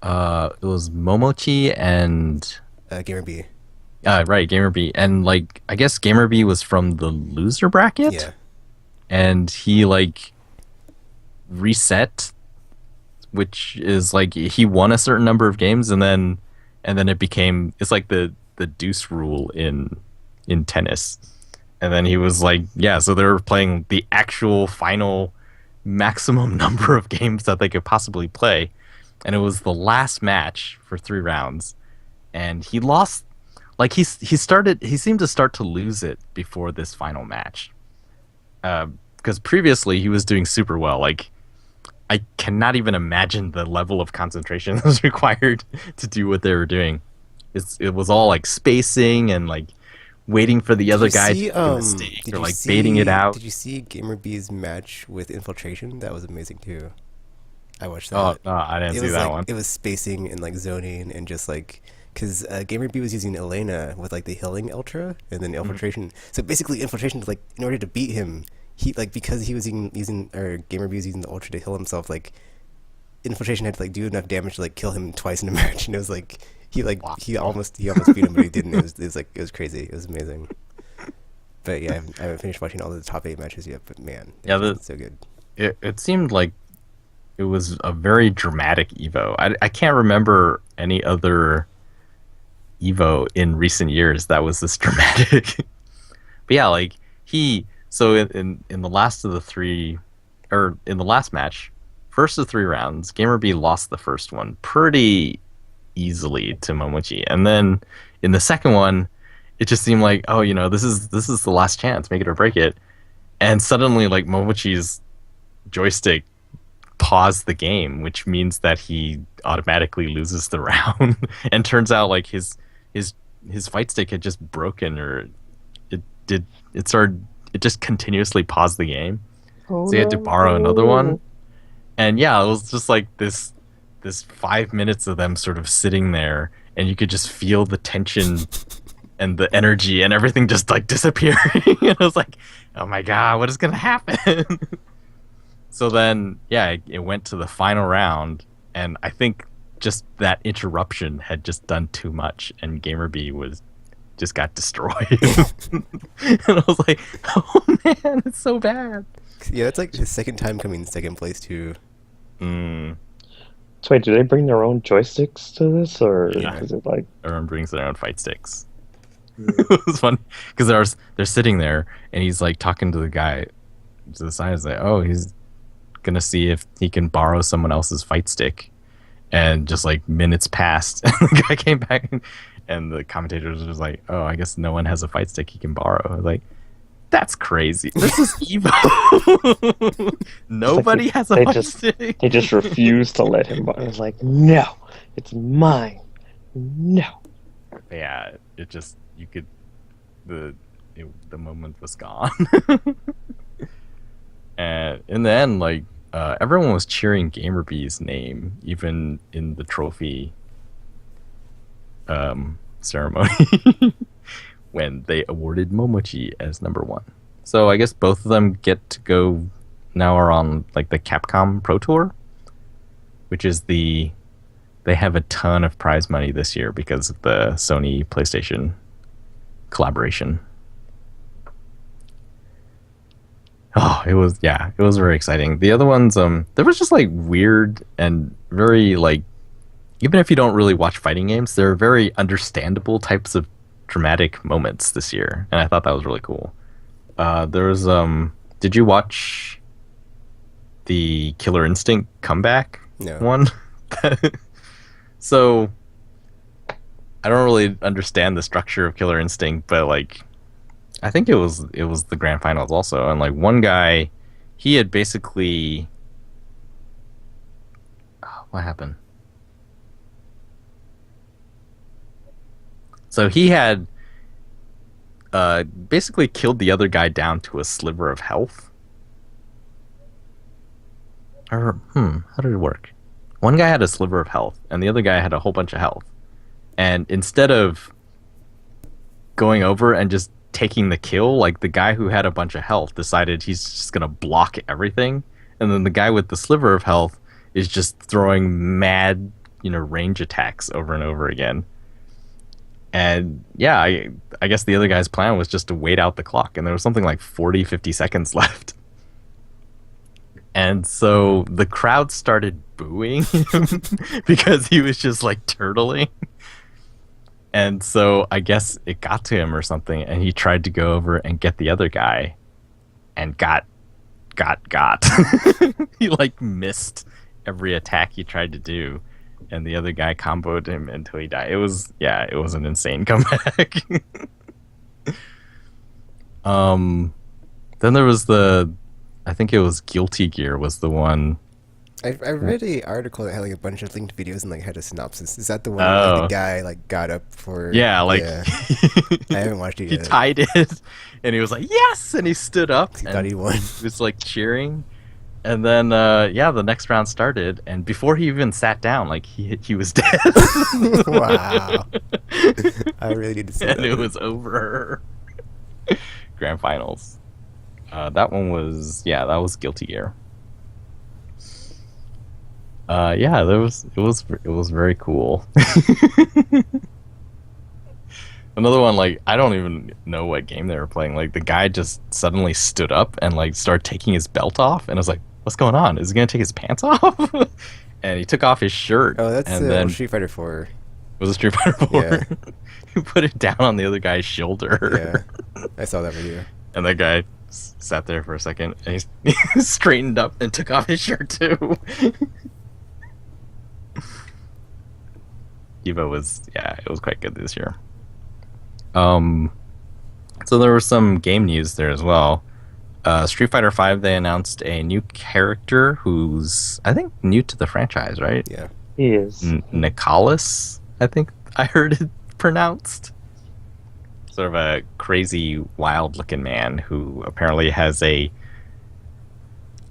was Momochi and Gamer B. right, Gamer B, and like I guess Gamer B was from the loser bracket. Yeah. And he like reset, which is like he won a certain number of games, and then it became it's like the deuce rule in tennis. And then he was like, yeah, so they were playing the actual final maximum number of games that they could possibly play, and it was the last match for 3 rounds, and he lost like he seemed to start to lose it before this final match. Because previously he was doing super well. Like I cannot even imagine the level of concentration that was required to do what they were doing. It was all like spacing and like waiting for the other guy to make a mistake or like baiting it out. Did you see Gamer B's match with Infiltration? That was amazing too. I watched that. Oh, no, I didn't see that one. It was spacing and like zoning and just like because Gamer B was using Elena with like the healing ultra and then Infiltration. So basically, Infiltration like in order to beat him, he like because he was using or Gamer B was using the ultra to heal himself. Like Infiltration had to like do enough damage to like kill him twice in a match, and it was like he almost beat him, but he didn't. It was crazy. It was amazing. But yeah, I haven't finished watching all the top 8 matches yet. But man, yeah, it's so good. It seemed like it was a very dramatic Evo. I can't remember any other Evo in recent years that was this dramatic. But yeah, like so in the last of the 3, or in the last match, first of 3 rounds, Gamer B lost the first one pretty easily to Momochi, and then in the second one, it just seemed like, oh, this is the last chance, make it or break it, and suddenly like Momochi's joystick paused the game, which means that he automatically loses the round, and turns out like his fight stick had just broken, or it just continuously paused the game, so he had to borrow another one. And yeah, it was just like this 5 minutes of them sort of sitting there, and you could just feel the tension and the energy and everything just like disappearing. And I was like, oh my god, what is gonna happen? So then, yeah, it went to the final round, and I think just that interruption had just done too much, and Gamer B just got destroyed. And I was like, oh man, it's so bad. Yeah, that's like his second time coming second place too. So wait, do they bring their own joysticks to this, or is it like everyone brings their own fight sticks? It was funny because they're sitting there, and he's like talking to the guy to the side. He's like, oh, he's gonna see if he can borrow someone else's fight stick, and just like minutes passed, and the guy came back, and the commentators was just like, oh, I guess no one has a fight stick he can borrow. I was like, that's crazy. This is Evo. Nobody has a fight stick. They just refuse to let him. I was like, no, it's mine. No. Yeah, it just the moment was gone. And in the end, like everyone was cheering Gamer B's name, even in the trophy ceremony. When they awarded Momochi as number 1. So I guess both of them get to go now, are on like the Capcom Pro Tour, which is they have a ton of prize money this year because of the Sony PlayStation collaboration. Oh, it was very exciting. The other ones, there was just like weird and very like, even if you don't really watch fighting games, they're very understandable types of dramatic moments this year, and I thought that was really cool. There was did you watch the Killer Instinct comeback one? So I don't really understand the structure of Killer Instinct, but like I think it was the grand finals also, and like one guy, he had basically what happened? So he had basically killed the other guy down to a sliver of health. Or, how did it work? One guy had a sliver of health, and the other guy had a whole bunch of health. And instead of going over and just taking the kill, like the guy who had a bunch of health decided he's just going to block everything. And then the guy with the sliver of health is just throwing mad, range attacks over and over again. And yeah, I guess the other guy's plan was just to wait out the clock, and there was something like 50 seconds left. And so the crowd started booing him because he was just like turtling. And so I guess it got to him or something, and he tried to go over and get the other guy, and got. He like missed every attack he tried to do, and the other guy comboed him until he died. It was an insane comeback. Then there was I think it was Guilty Gear was the one. I read a article that had like a bunch of linked videos and like had a synopsis. Is that the one where like, the guy like got up for? Yeah, like I haven't watched it he yet. tied it, and he was like, "Yes!" and he stood up. He thought he won. He was like cheering, and then the next round started, and before he even sat down, like he was dead. Wow. I really need to see that. And it was over. Grand finals. That one was that was Guilty Gear. It was very cool. Another one, like, I don't even know what game they were playing. Like, the guy just suddenly stood up and like started taking his belt off, and I was like, "What's going on? Is he gonna take his pants off?" And he took off his shirt. Oh, that's and then Street Fighter 4. Was it Street Fighter 4? Yeah. He put it down on the other guy's shoulder. Yeah, I saw that video. And that guy sat there for a second, and he straightened up and took off his shirt too. Evo was it was quite good this year. So there was some game news there as well. Street Fighter V, they announced a new character who's I think new to the franchise, right? Yeah, He is. Nicholas, I think I heard it pronounced. Sort of a crazy, wild-looking man who apparently has a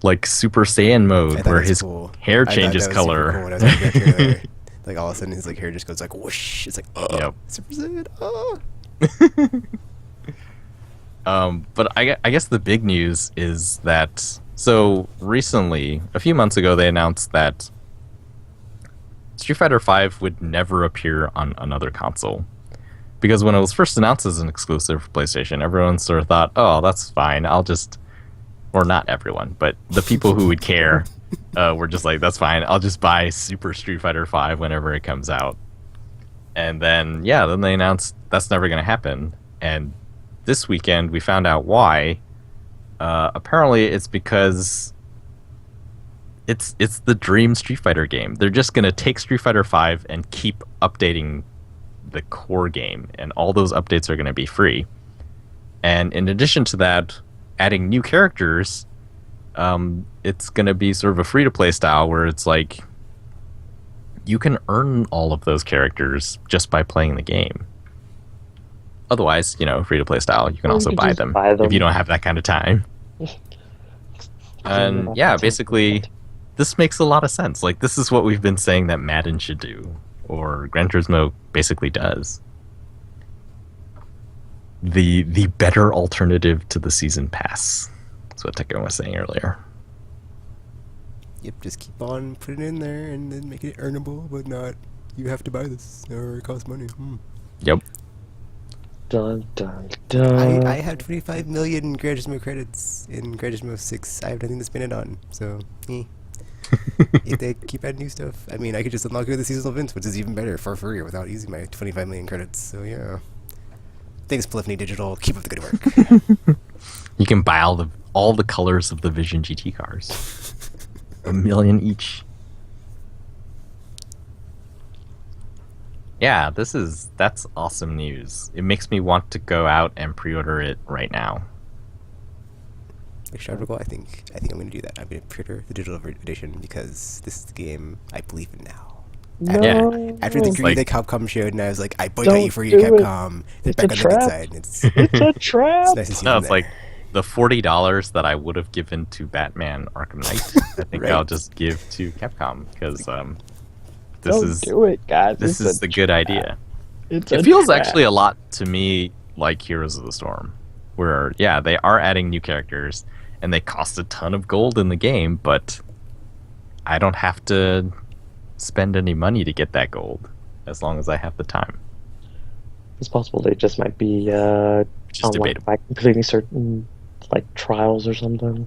like Super Saiyan mode where his cool. hair I changes thought that was super color. cool when I was watching that trailer. Like all of a sudden his like hair just goes like whoosh. It's like Yep. Super Saiyan. Oh. But I guess the big news is that so recently, a few months ago, they announced that Street Fighter V would never appear on another console. Because when it was first announced as an exclusive for PlayStation, everyone sort of thought, "Oh, that's fine. I'll just," or not everyone, but the people who would care were just like, "That's fine. I'll just buy Super Street Fighter V whenever it comes out." And then then they announced that's never going to happen. And this weekend we found out why. Apparently, it's because it's the dream Street Fighter game. They're just going to take Street Fighter V and keep updating the core game, and all those updates are going to be free. And in addition to that, adding new characters, it's going to be sort of a free-to-play style where it's like you can earn all of those characters just by playing the game. Otherwise, free-to-play style, you can also buy them if you don't have that kind of time. And basically, this makes a lot of sense. Like, this is what we've been saying that Madden should do, or Gran Turismo basically does. The better alternative to the season pass. That's what Tekken was saying earlier. Yep, just keep on putting it in there and then make it earnable, but not you have to buy this or it costs money. Yep. Dun, dun, dun. I have 25 million Gran Turismo credits in Gran Turismo 6. I have nothing to spend it on, so if they keep adding new stuff, I mean, I could just unlock it with the seasonal events, which is even better for free without using my 25 million credits. So yeah, thanks Polyphony Digital. Keep up the good work. You can buy all the colors of the Vision GT cars, 1 million each. Yeah, that's awesome news. It makes me want to go out and pre-order it right now. Actually, I think I'm going to do that. I'm going to pre-order the digital edition because this is the game I believe in now. No. After the greed Like- that Capcom showed, and I was like, I boycott Don't you for your do it. Capcom. They're It's back a on the trap. good side. And it's It's a trap. nice to see No, them it's like there. the $40 that I would have given to Batman Arkham Knight. I think Right. I'll just give to Capcom because Don't do it, guys. this It's is a the good trap. idea. It's It a feels trap. actually a lot to me like Heroes of the Storm, where they are adding new characters and they cost a ton of gold in the game, but I don't have to spend any money to get that gold as long as I have the time. It's possible they just might be Which is on, debatable. by completing certain trials or something.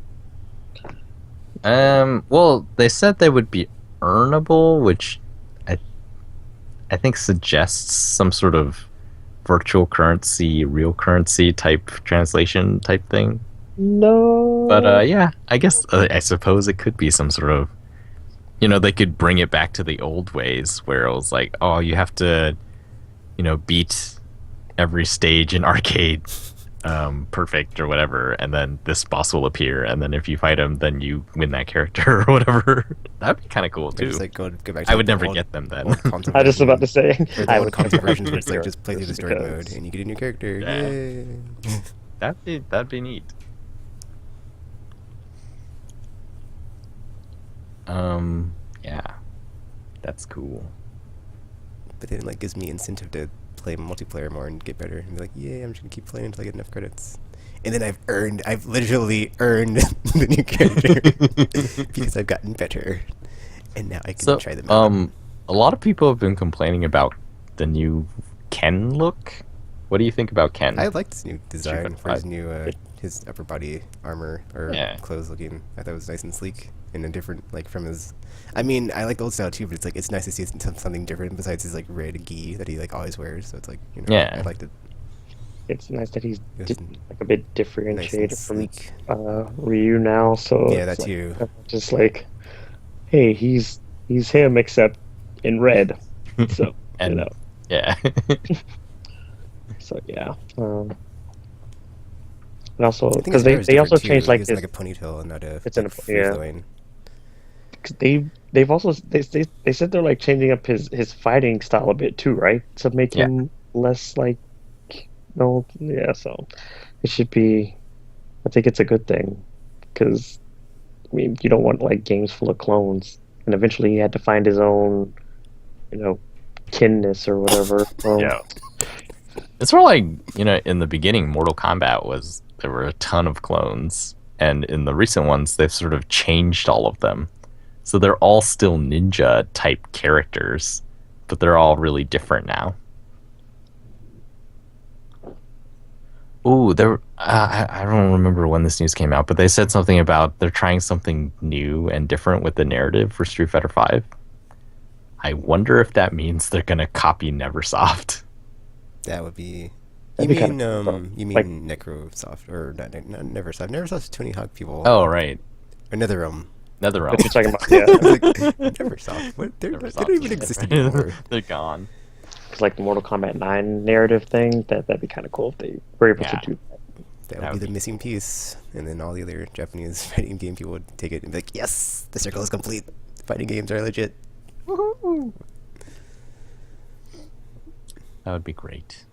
Well, they said they would be earnable, which I think suggests some sort of virtual currency, real currency type translation type thing. No. But I guess I suppose it could be some sort of they could bring it back to the old ways where it was like, oh, you have to, beat every stage in arcade perfect or whatever, and then this boss will appear, and then if you fight him, then you win that character or whatever. That'd be kind of cool Or too. just like go back to I like, would the never old, get them then. old console I was just version. about to say. Or the I old would console never versions where it's like get just play through the just story because- mode and you get a new character. Yeah. Yay! That'd be neat. Yeah, that's cool. But then it like gives me incentive to play multiplayer more and get better and be like, yay, I'm just gonna keep playing until I get enough credits. And then I've literally earned the new character because I've gotten better. And now I can So, try them out. a lot of people have been complaining about the new Ken look. What do you think about Ken? I liked his new design Fighter for his 5. new his upper body armor or Yeah. clothes looking. I thought it was nice and sleek and a different like from his. I mean, I like the old style too, but it's nice to see something different besides his like red gi that he like always wears. So it's like Yeah. I liked it. It's nice that he's It was like a bit Nice and differentiated from sleek. Ryu now. So Yeah, it's that too. just like, hey, he's him except in red. So And yeah, So yeah. And also I think because his hair is they also different, too. changed he like has, this. like a ponytail and not a It's in like, a- free yeah. flowing. 'Cause they've also they said they're like changing up his fighting style a bit too, right? To make Yeah. him less like no, yeah. So it should be. I think it's a good thing because I mean you don't want like games full of clones, and eventually he had to find his own, kinness or whatever. yeah. It's sort of like in the beginning, Mortal Kombat there were a ton of clones, and in the recent ones, they've sort of changed all of them, so they're all still ninja type characters, but they're all really different now. Ooh, I don't remember when this news came out, but they said something about they're trying something new and different with the narrative for Street Fighter V. I wonder if that means they're gonna copy Neversoft. That would be. That'd You be mean kinda cool, though. you mean Like- Necrosoft or not Neversoft? Neversoft's Tony Hawk people. Oh, right. Or NetherRealm. NetherRealm. What you're talking about? I Yeah, was like, Neversoft. What? They Neversoft. don't even exist anymore. They're gone. it's like the Mortal Kombat 9 narrative thing. That'd be kind of cool if they were able Yeah. to do that. That That would be would the be- missing piece, and then all the other Japanese fighting game people would take it and be like, "Yes, the circle is complete. Fighting games are legit." That would be great.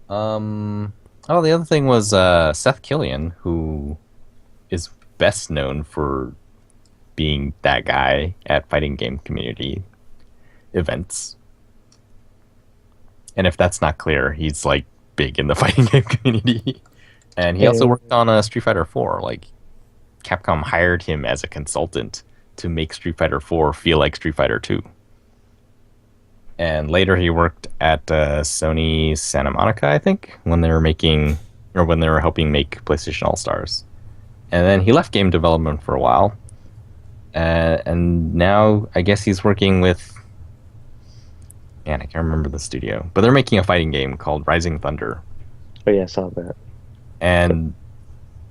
Oh, the other thing was Seth Killian, who is best known for being that guy at fighting game community events. And if that's not clear, he's like big in the fighting game community. And he also worked on Street Fighter 4. Like, Capcom hired him as a consultant to make Street Fighter 4 feel like Street Fighter 2. And later he worked at Sony Santa Monica, I think, when they were helping make PlayStation All Stars. And then he left game development for a while, and now I guess he's working with. Man, I can't remember the studio, but they're making a fighting game called Rising Thunder, Oh yeah, I saw that. and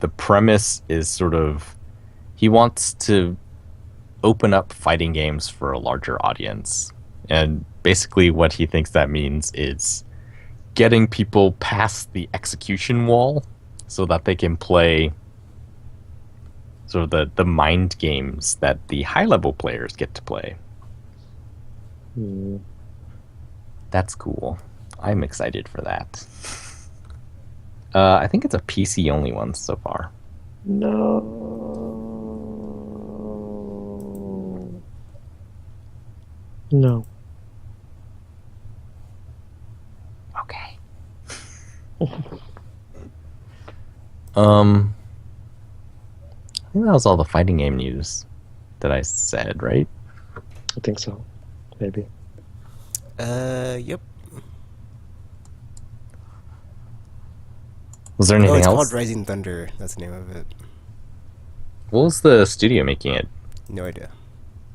the premise is sort of he wants to open up fighting games for a larger audience. And basically what he thinks that means is getting people past the execution wall so that they can play sort of the mind games that the high-level players get to play. Hmm. That's cool. I'm excited for that. I think it's a PC-only one so far. No. Okay. I think that was all the fighting game news that I said, right? I think so. Maybe. Yep. Was there Oh, anything it's else? called Rising Thunder. That's the name of it. What was the studio making it? No idea.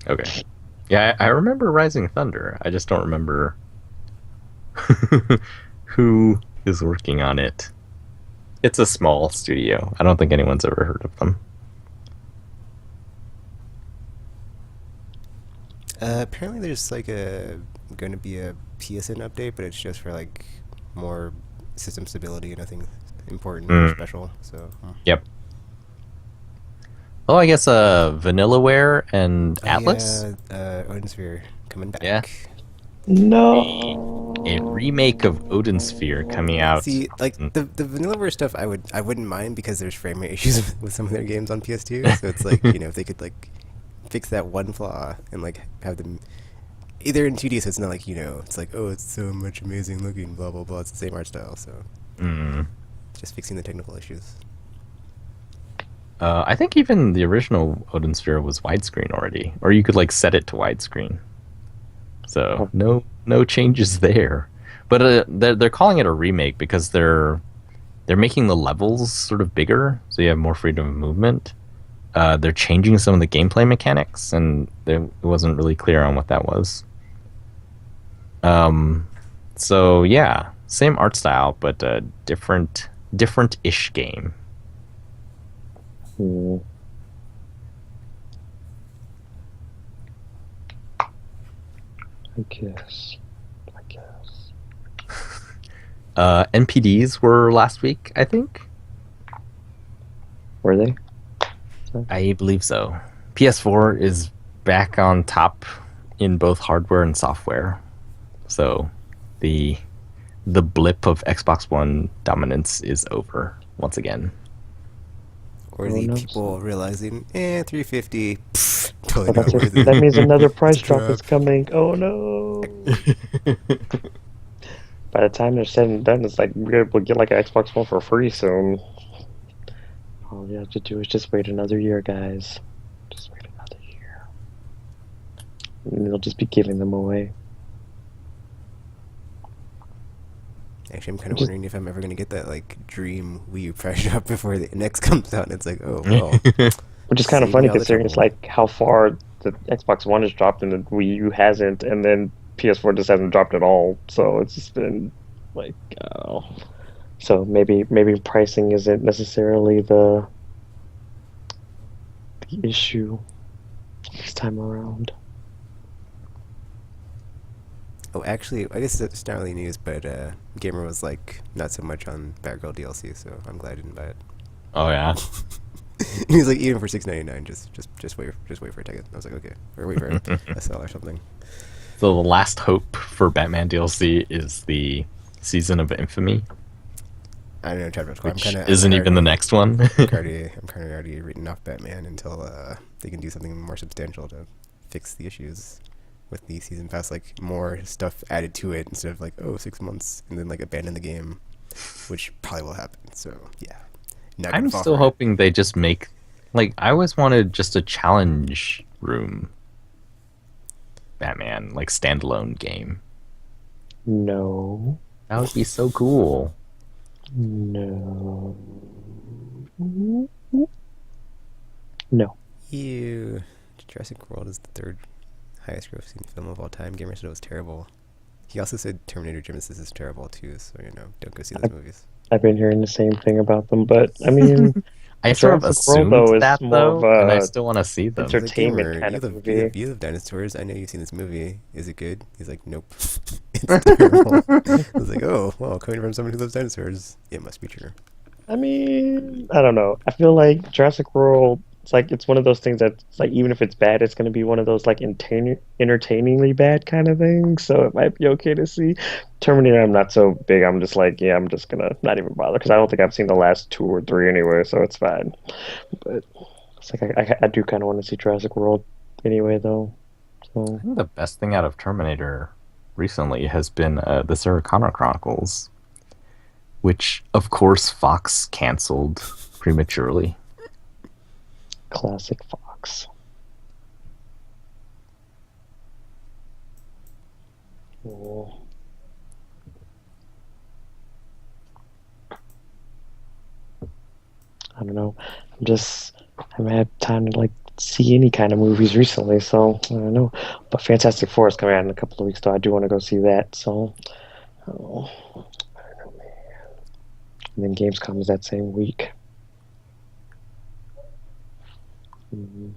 Okay. Yeah, I remember Rising Thunder. I just don't remember who is working on it. It's a small studio. I don't think anyone's ever heard of them. Apparently, there's like going to be a PSN update, but it's just for like more system stability, nothing important or Mm, special. So, yep. Well, I guess Vanillaware and oh Atlas. yeah, Odin Sphere coming Yeah. back. A No. remake of Odin Sphere coming out. See, like the Vanillaware stuff, I wouldn't mind because there's frame rate issues with some of their games on PS2. So it's like if they could like fix that one flaw and like have them either in 2D, so it's not like it's like oh it's so much amazing looking, blah blah blah. It's the same art style, so Mm. just fixing the technical issues. I think even the original Odin Sphere was widescreen already, or you could like set it to widescreen. So Oh, no changes there. But they're calling it a remake because they're making the levels sort of bigger, so you have more freedom of movement. They're changing some of the gameplay mechanics, and it wasn't really clear on what that was. Um, so yeah, same art style, but different-ish game. hmm. I guess. I guess. NPDs were last week, I think. Were they? I believe so. PS4 is back on top in both hardware and software. So the the blip of Xbox One dominance is over once again. Or Oh the no. people realizing, 350, pfft, totally Oh, not that's worth it. That it. means another It's price a drop is drop. coming. Oh no. By the time they're said and done, it's like we're able to get like an Xbox One for free soon. All you have to do is just wait another year, guys. Just wait another year. And they'll just be giving them away. Actually, I'm kind of Just wondering if I'm ever gonna get that like dream Wii U price drop before the next comes out. And it's like, oh well, which is kind of save me funny all the considering it's trouble. like how far the Xbox One has dropped and the Wii U hasn't, and then PS4 just hasn't dropped at all. So it's just been like, oh. So maybe pricing isn't necessarily the issue this time around. Oh, actually, I guess it's not really news, but Gamer was like not so much on Batgirl DLC, so I'm glad I didn't buy it. Oh yeah. He was like, even for $6.99, just wait for a ticket. I was like, okay, or wait for a sale or something. So the last hope for Batman DLC is the Season of Infamy, I don't know, chapter 12. which isn't even the next one. I'm kind of already written off Batman until they can do something more substantial to fix the issues with the season pass, like more stuff added to it instead of like 6 months and then like abandon the game, which probably will happen. So yeah, not gonna I'm fall still for it. hoping they just make like I always wanted just a challenge room Batman like standalone game. No, That would be so cool. no, no. Ew. Jurassic World is the third highest grossing film of all time. Gamer said it was terrible. He also said Terminator Genesis is terrible too, so don't go see those movies. I've been hearing the same thing about them, but I mean, I sort of Jurassic World assumed though is that more of though, and I a still want to see I them. was like, entertainment Gamer, kind of movie. you love dinosaurs. I know you've seen this movie. Is it good? He's like, nope. It's terrible. I was like, oh, well, coming from someone who loves dinosaurs, it must be true. I mean, I don't know. I feel like Jurassic World, it's like it's one of those things that's like even if it's bad, it's going to be one of those like entertainingly bad kind of things. So it might be okay to see. Terminator, I'm not so big. I'm just like, yeah, I'm just gonna not even bother because I don't think I've seen the last two or three anyway, so it's fine. But it's like I do kind of want to see Jurassic World anyway, though. I So think the best thing out of Terminator recently has been the Sarah Connor Chronicles, which of course Fox canceled prematurely. classic Fox. Oh, I don't know. I haven't had time to like see any kind of movies recently, so I don't know. But Fantastic Four is coming out in a couple of weeks, so I do want to go see that. So, oh, and then Gamescom is that same week. Mhm.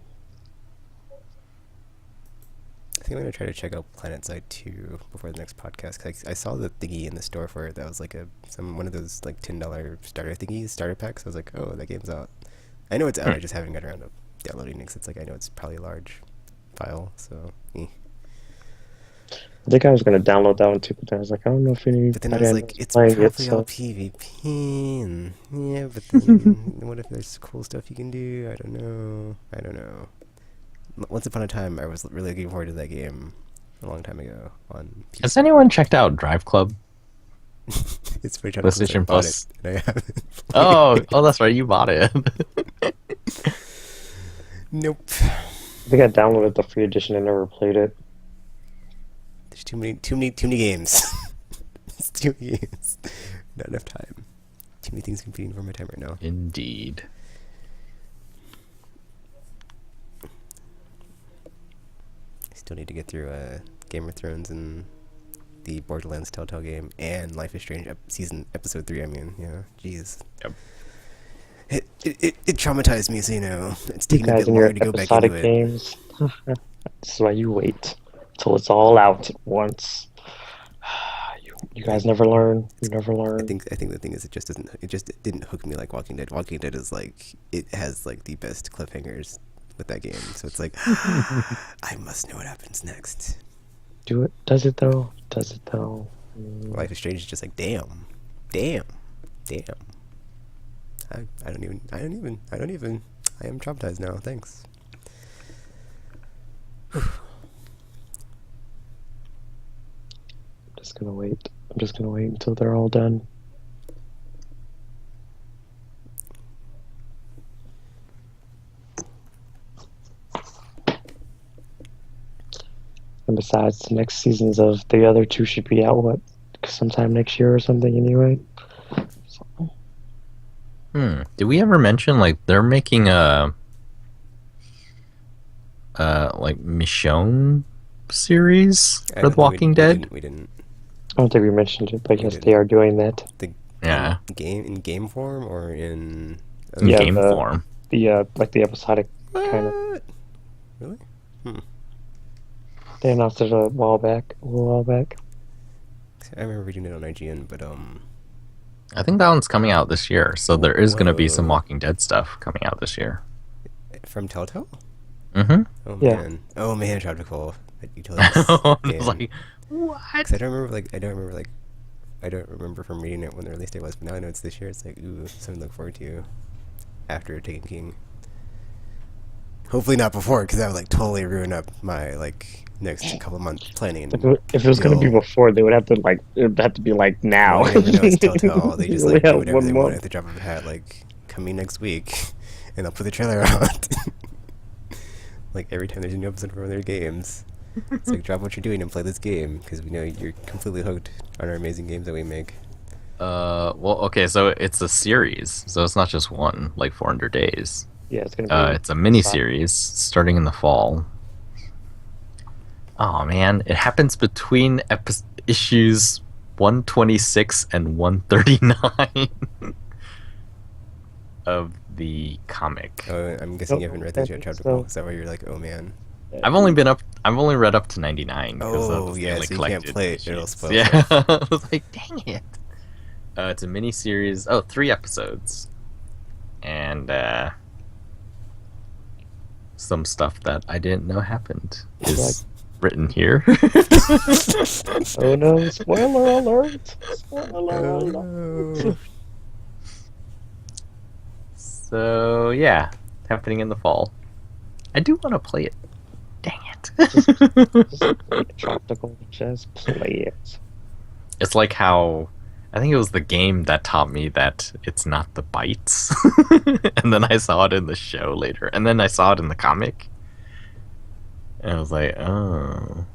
think I'm gonna try to check out PlanetSide 2 before the next podcast. 'Cause I saw the thingy in the store for it. That was like one of those like $10 starter packs. I was like, oh, that game's out. I know it's out. I just haven't got around to downloading it. 'Cause it's like I know it's probably a large file. So. I think I was gonna download that one too, but then I was like, I don't know if anybody. But then I was like, it's playing probably it, all so. PvP, and yeah, but then what if there's cool stuff you can do? I don't know. Once upon a time, I was really looking forward to that game a long time ago on PC. Has anyone checked out Drive Club? It's pretty PlayStation Plus. And I haven't. Oh, that's right. You bought it. Nope. I think I downloaded the free edition and never played it. There's too many games. It's too many games. Not enough time. Too many things competing for my time right now. Indeed. Still need to get through Game of Thrones and the Borderlands Telltale game and Life is Strange episode 3. I mean, yeah, jeez. Yep. It traumatized me, so you know it's You taking a guys bit and your longer to go back episodic into it. games. This is why you wait till it's all out at once. You guys never learn. You never learn. I think the thing is it didn't hook me like Walking Dead. Walking Dead is like it has like the best cliffhangers with that game, so it's like I must know what happens next. Do it. Does it though? Does it though? Life is Strange is just like damn. I don't even. I am traumatized now. Thanks. I'm just gonna wait. I'm just gonna wait until they're all done. And besides, the next seasons of the other two should be out sometime next year or something anyway. So, Did we ever mention like they're making a like Michonne series I for don't The think Walking Dead? We didn't. I don't think we mentioned it, but We yes, didn't. they are doing that. Yeah, In game form or in in Yeah, game the- form. The like the episodic kind of. What? Really? They announced it a while back. I remember reading it on IGN, but I think that one's coming out this year, so there is going to be some Whoa. Walking Dead stuff coming out this year. from Telltale. Mm-hmm. Oh Yeah. man. Oh man, tropical. You totally It's like, what? 'Cause I don't remember from reading it when the release date was, but now I know it's this year. It's like, ooh, something to look forward to after Taken King. Hopefully not before, because that would like totally ruin up my like next couple months planning. If it was going to be Yo. before, they would have to like. It would have to be like now. Well, you know it's Telltale. They just You like only do have whatever 1 they want month. at the drop of a hat. Like coming next week, and they'll put the trailer out. Like every time there's a new episode from one of their games, it's like drop what you're doing and play this game because we know you're completely hooked on our amazing games that we make. Well, okay, so it's a series, so it's not just one, like 400 Days. Yeah, it's going to be. It's a mini series starting in the fall. Oh man, it happens between issues 126 and 139 of the comic. I'm guessing you haven't read those yet, So- Tropical. Is that why you're like, oh man? I've only read up to 99. 'cause Oh, of the yeah, daily so you can't collected play it, it'll issues. spoil Yeah, I was like, dang it. It's a mini series. Oh, 3 episodes, and some stuff that I didn't know happened is written here. Oh no! Spoiler alert! Spoiler Oh, alert! no. So yeah, happening in the fall. I do want to play it. Dang it. Just play it, Tropical. Just play it. It's like how I think it was the game that taught me that it's not the bites. And then I saw it in the show later. And then I saw it in the comic. And I was like, oh.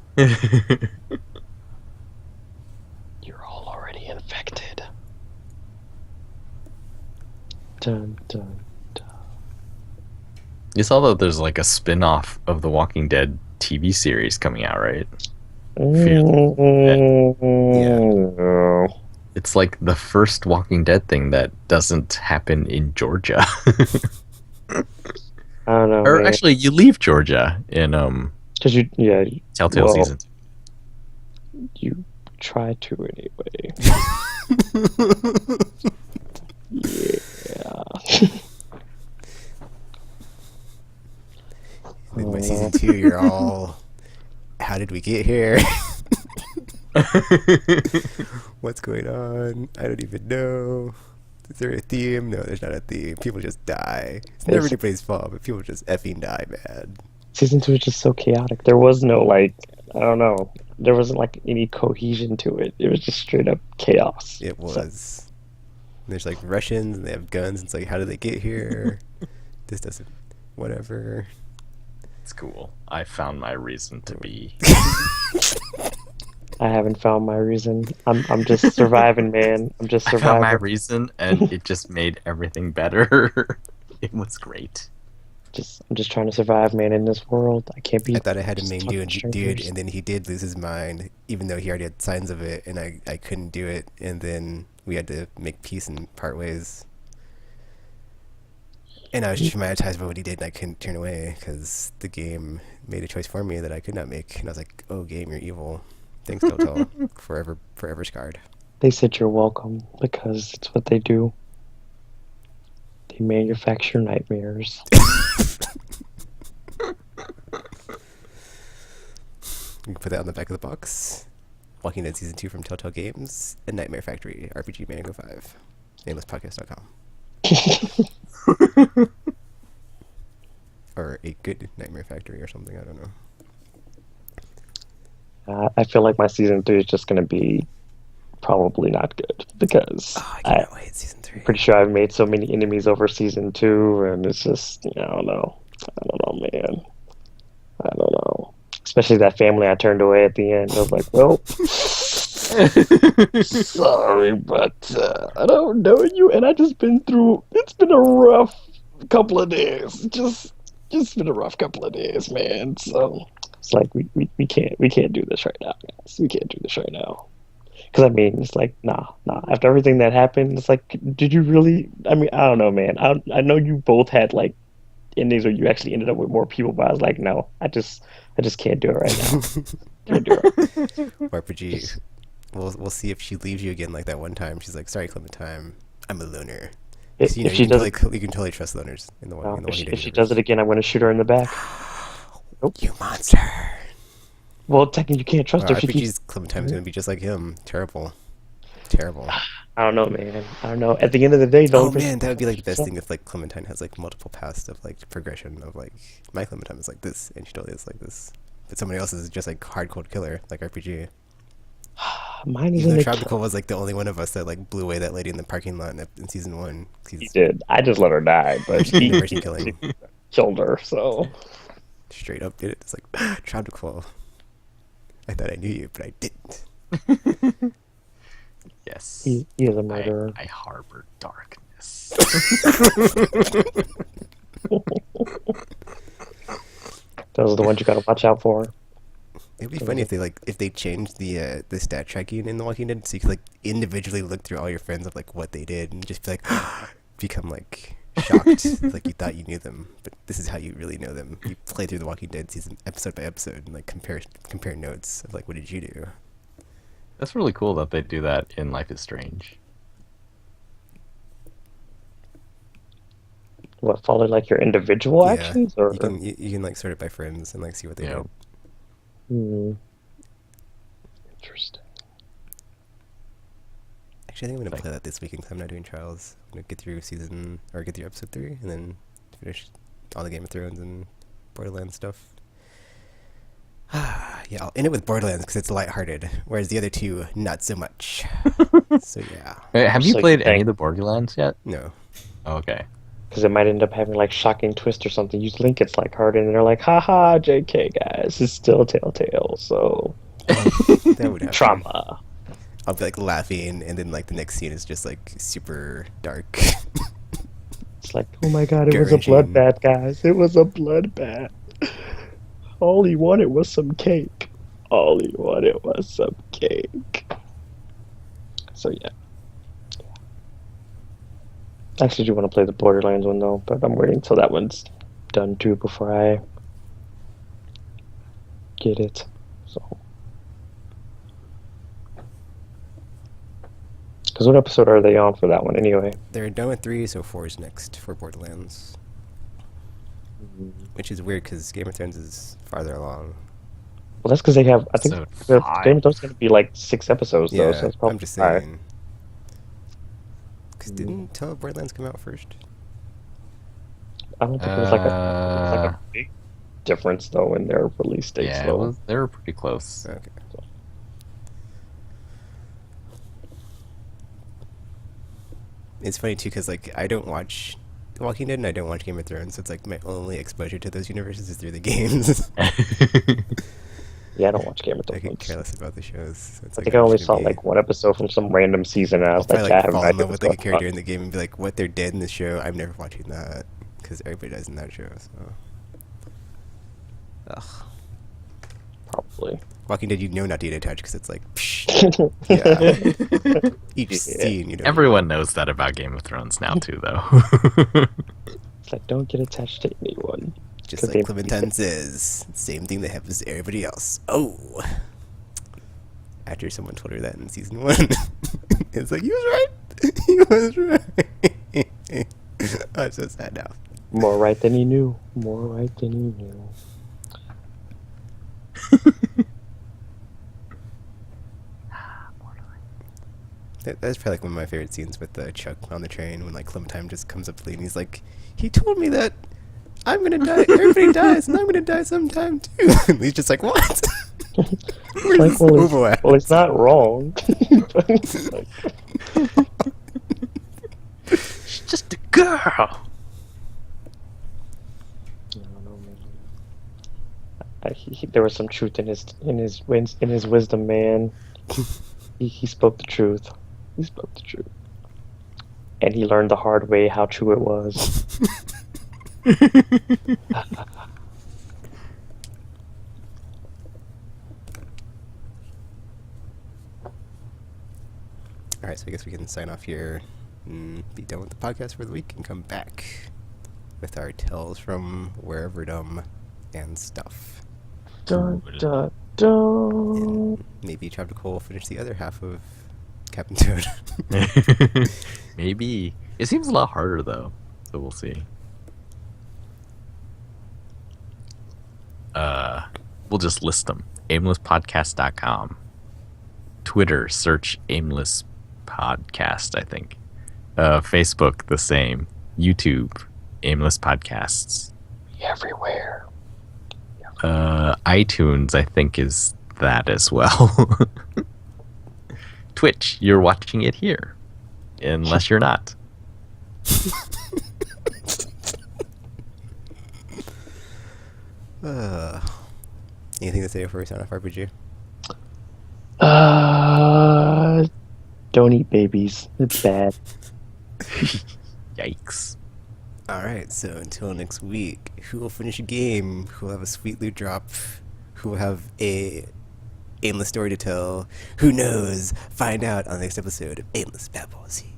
You're all already infected. Dun dun. You saw that there's like a spin-off of the Walking Dead TV series coming out, right? No. It's like the first Walking Dead thing that doesn't happen in Georgia. I don't know. Or man. actually, you leave Georgia in Because yeah, Telltale well, season. you try to anyway. Yeah. Then by season 2, you're all, how did we get here? What's going on? I don't even know. Is there a theme? No, there's not a theme. People just die. It's never anybody's fault, but people just effing die, man. Season 2 was just so chaotic. There was no like, I don't know. There wasn't like any cohesion to it. It was just straight up chaos. It So, was. There's like Russians and they have guns. And it's like, how did they get here? This doesn't. Whatever. It's cool. I found my reason to be. I haven't found my reason. I'm just surviving, man. I'm just I found my surviving. reason, and it just made everything better. It was great. I'm just trying to survive, man, in this world. I can't be. I thought I had a just main talking to dude, strangers. and then he did lose his mind, even though he already had signs of it, and I couldn't do it, and then we had to make peace and part ways. And I was traumatized by what he did, and I couldn't turn away, because the game made a choice for me that I could not make, and I was like, oh, game, you're evil. Thanks, Telltale. Forever scarred. They said you're welcome because it's what they do. They manufacture nightmares. You can put that on the back of the box. Walking Dead Season 2 from Telltale Games, and Nightmare Factory, RPG Mango 5. Aimlesspodcast.com. Or a good Nightmare Factory or something, I don't know. I feel like my season 3 is just going to be probably not good because Oh, I cannot wait, Season 3. I'm pretty sure I've made so many enemies over season 2, and it's just, I don't know. I don't know, man. I don't know. Especially that family I turned away at the end. I was like, well, sorry, but I don't know you, and I just been through. It's been a rough couple of days. Just been a rough couple of days, man. So it's like we can't do this right now, guys. We can't do this right now. Because I mean, it's like nah. After everything that happened, it's like, did you really? I mean, I don't know, man. I know you both had like endings where you actually ended up with more people, but I was like, no, I just can't do it right now. Can't do it. RPG. We'll see if she leaves you again like that one time. She's like, sorry, Clementine, I'm a loner. 'Cause, If she does, you can totally trust loners in the one. if she does it again, I'm going to shoot her in the back. Nope. You monster. Well, technically, you can't trust her if she keeps. RPG's Clementine's gonna be just like him. Terrible. Terrible. I don't know, man. I don't know. At the end of the day, the Oh only person- man, that would be like the best thing if like Clementine has like multiple paths of like progression of like my Clementine is like this and she totally is like this. But somebody else is just like hard cold killer, like RPG. Mine Even isn't though a Tropical was like the only one of us that like blew away that lady in the parking lot in season 1. He He's did. I just let her die, but he mercy killing. killed her. So Straight up did it. It's like Tropical. I thought I knew you, but I didn't. Yes. he is a murderer. I harbor darkness. Those are the ones you got to watch out for. It'd be funny if they changed the stat tracking in The Walking Dead, so you could like individually look through all your friends of like what they did and just be like become like shocked, like you thought you knew them, but this is how you really know them. You play through The Walking Dead season episode by episode and like compare notes of like what did you do. That's really cool that they do that in Life is Strange. What, follow like your individual actions, or you can like sort it by friends and like see what they Yeah. did. Interesting. Actually, I think I'm gonna play that this weekend because I'm not doing trials. I'm gonna get through episode 3 and then finish all the Game of Thrones and Borderlands stuff. Yeah, I'll end it with Borderlands because it's lighthearted, whereas the other two, not so much. So yeah, Hey, have you So played you any think- of the Borderlands yet? no. Oh, okay. Because it might end up having like shocking twist or something. You think it's like hard, and they're like, haha, JK, guys, it's still Telltale, so That would happen. trauma. I'll be like laughing, and then like the next scene is just like super dark. It's like, oh my god, it was a Gut-wrenching. bloodbath, guys. It was a bloodbath. All he wanted was some cake. All he wanted was some cake. So yeah. I actually do want to play the Borderlands one though, but I'm waiting till that one's done too before I get it. So, because what episode are they on for that one anyway? They're done with 3, so 4 is next for Borderlands. Which is weird because Game of Thrones is farther along. Well, that's because they have. I think Episode Game of Thrones is going to be like 6 episodes though. So it's probably I'm just 5. saying. Because didn't Borderlands come out first? I don't think it was like a big difference though in their release dates. Yeah, Though. they were pretty close. Okay. It's funny too because like I don't watch Walking Dead and I don't watch Game of Thrones, so it's like my only exposure to those universes is through the games. Yeah, I don't watch Game of I Thrones. get careless about the shows. So it's I like think I only should saw be- like one episode from some random season, and I I'll was like, probably yeah, I like have fall no in idea love what's with like a going character on. in the game and be like, what they're dead in this show. I'm never watching that because everybody dies in that show. So, ugh. Probably. Walking Dead, you know not to get attached because it's like, psh, yeah. Each Yeah. scene, you know. Everyone knows that about Game of Thrones now too, though. It's like, don't get attached to anyone. Just 'Cause like they- Clementine says, same thing that happens to everybody else. Oh. After someone told her that in season 1, it's like, he was right. He was right. Oh, I'm so sad now. More right than he knew. More right than he knew. That's probably like one of my favorite scenes with Chuck on the train when like Clementine just comes up to Lee and he's like, he told me that I'm gonna die. Everybody dies, and I'm gonna die sometime too. And Lee's just like, what? Where's Like, this well, overlap? it's not wrong. But it's like, She's just a girl. I don't know, man. There was some truth in his wisdom, man. He spoke the truth. He spoke the truth, and he learned the hard way how true it was. Alright, so I guess we can sign off here and be done with the podcast for the week and come back with our tales from wherever and stuff. Dun, dun, dun. And maybe Tropical will finish the other half of Captain Toad. Maybe. It seems a lot harder though, so we'll see. We'll just list them. Aimlesspodcast.com. Twitter, search Aimless Podcast, I think. Facebook, the same. YouTube, Aimless Podcasts. Everywhere. iTunes, I think, is that as well. Twitch, you're watching it here. Unless you're not. Anything to say before we sign off, RPG? Don't eat babies. It's bad. Yikes. Alright, so until next week, who will finish a game? Who will have a sweet loot drop? Who will have a aimless story to tell? Who knows? Find out on the next episode of Aimless Babble Z.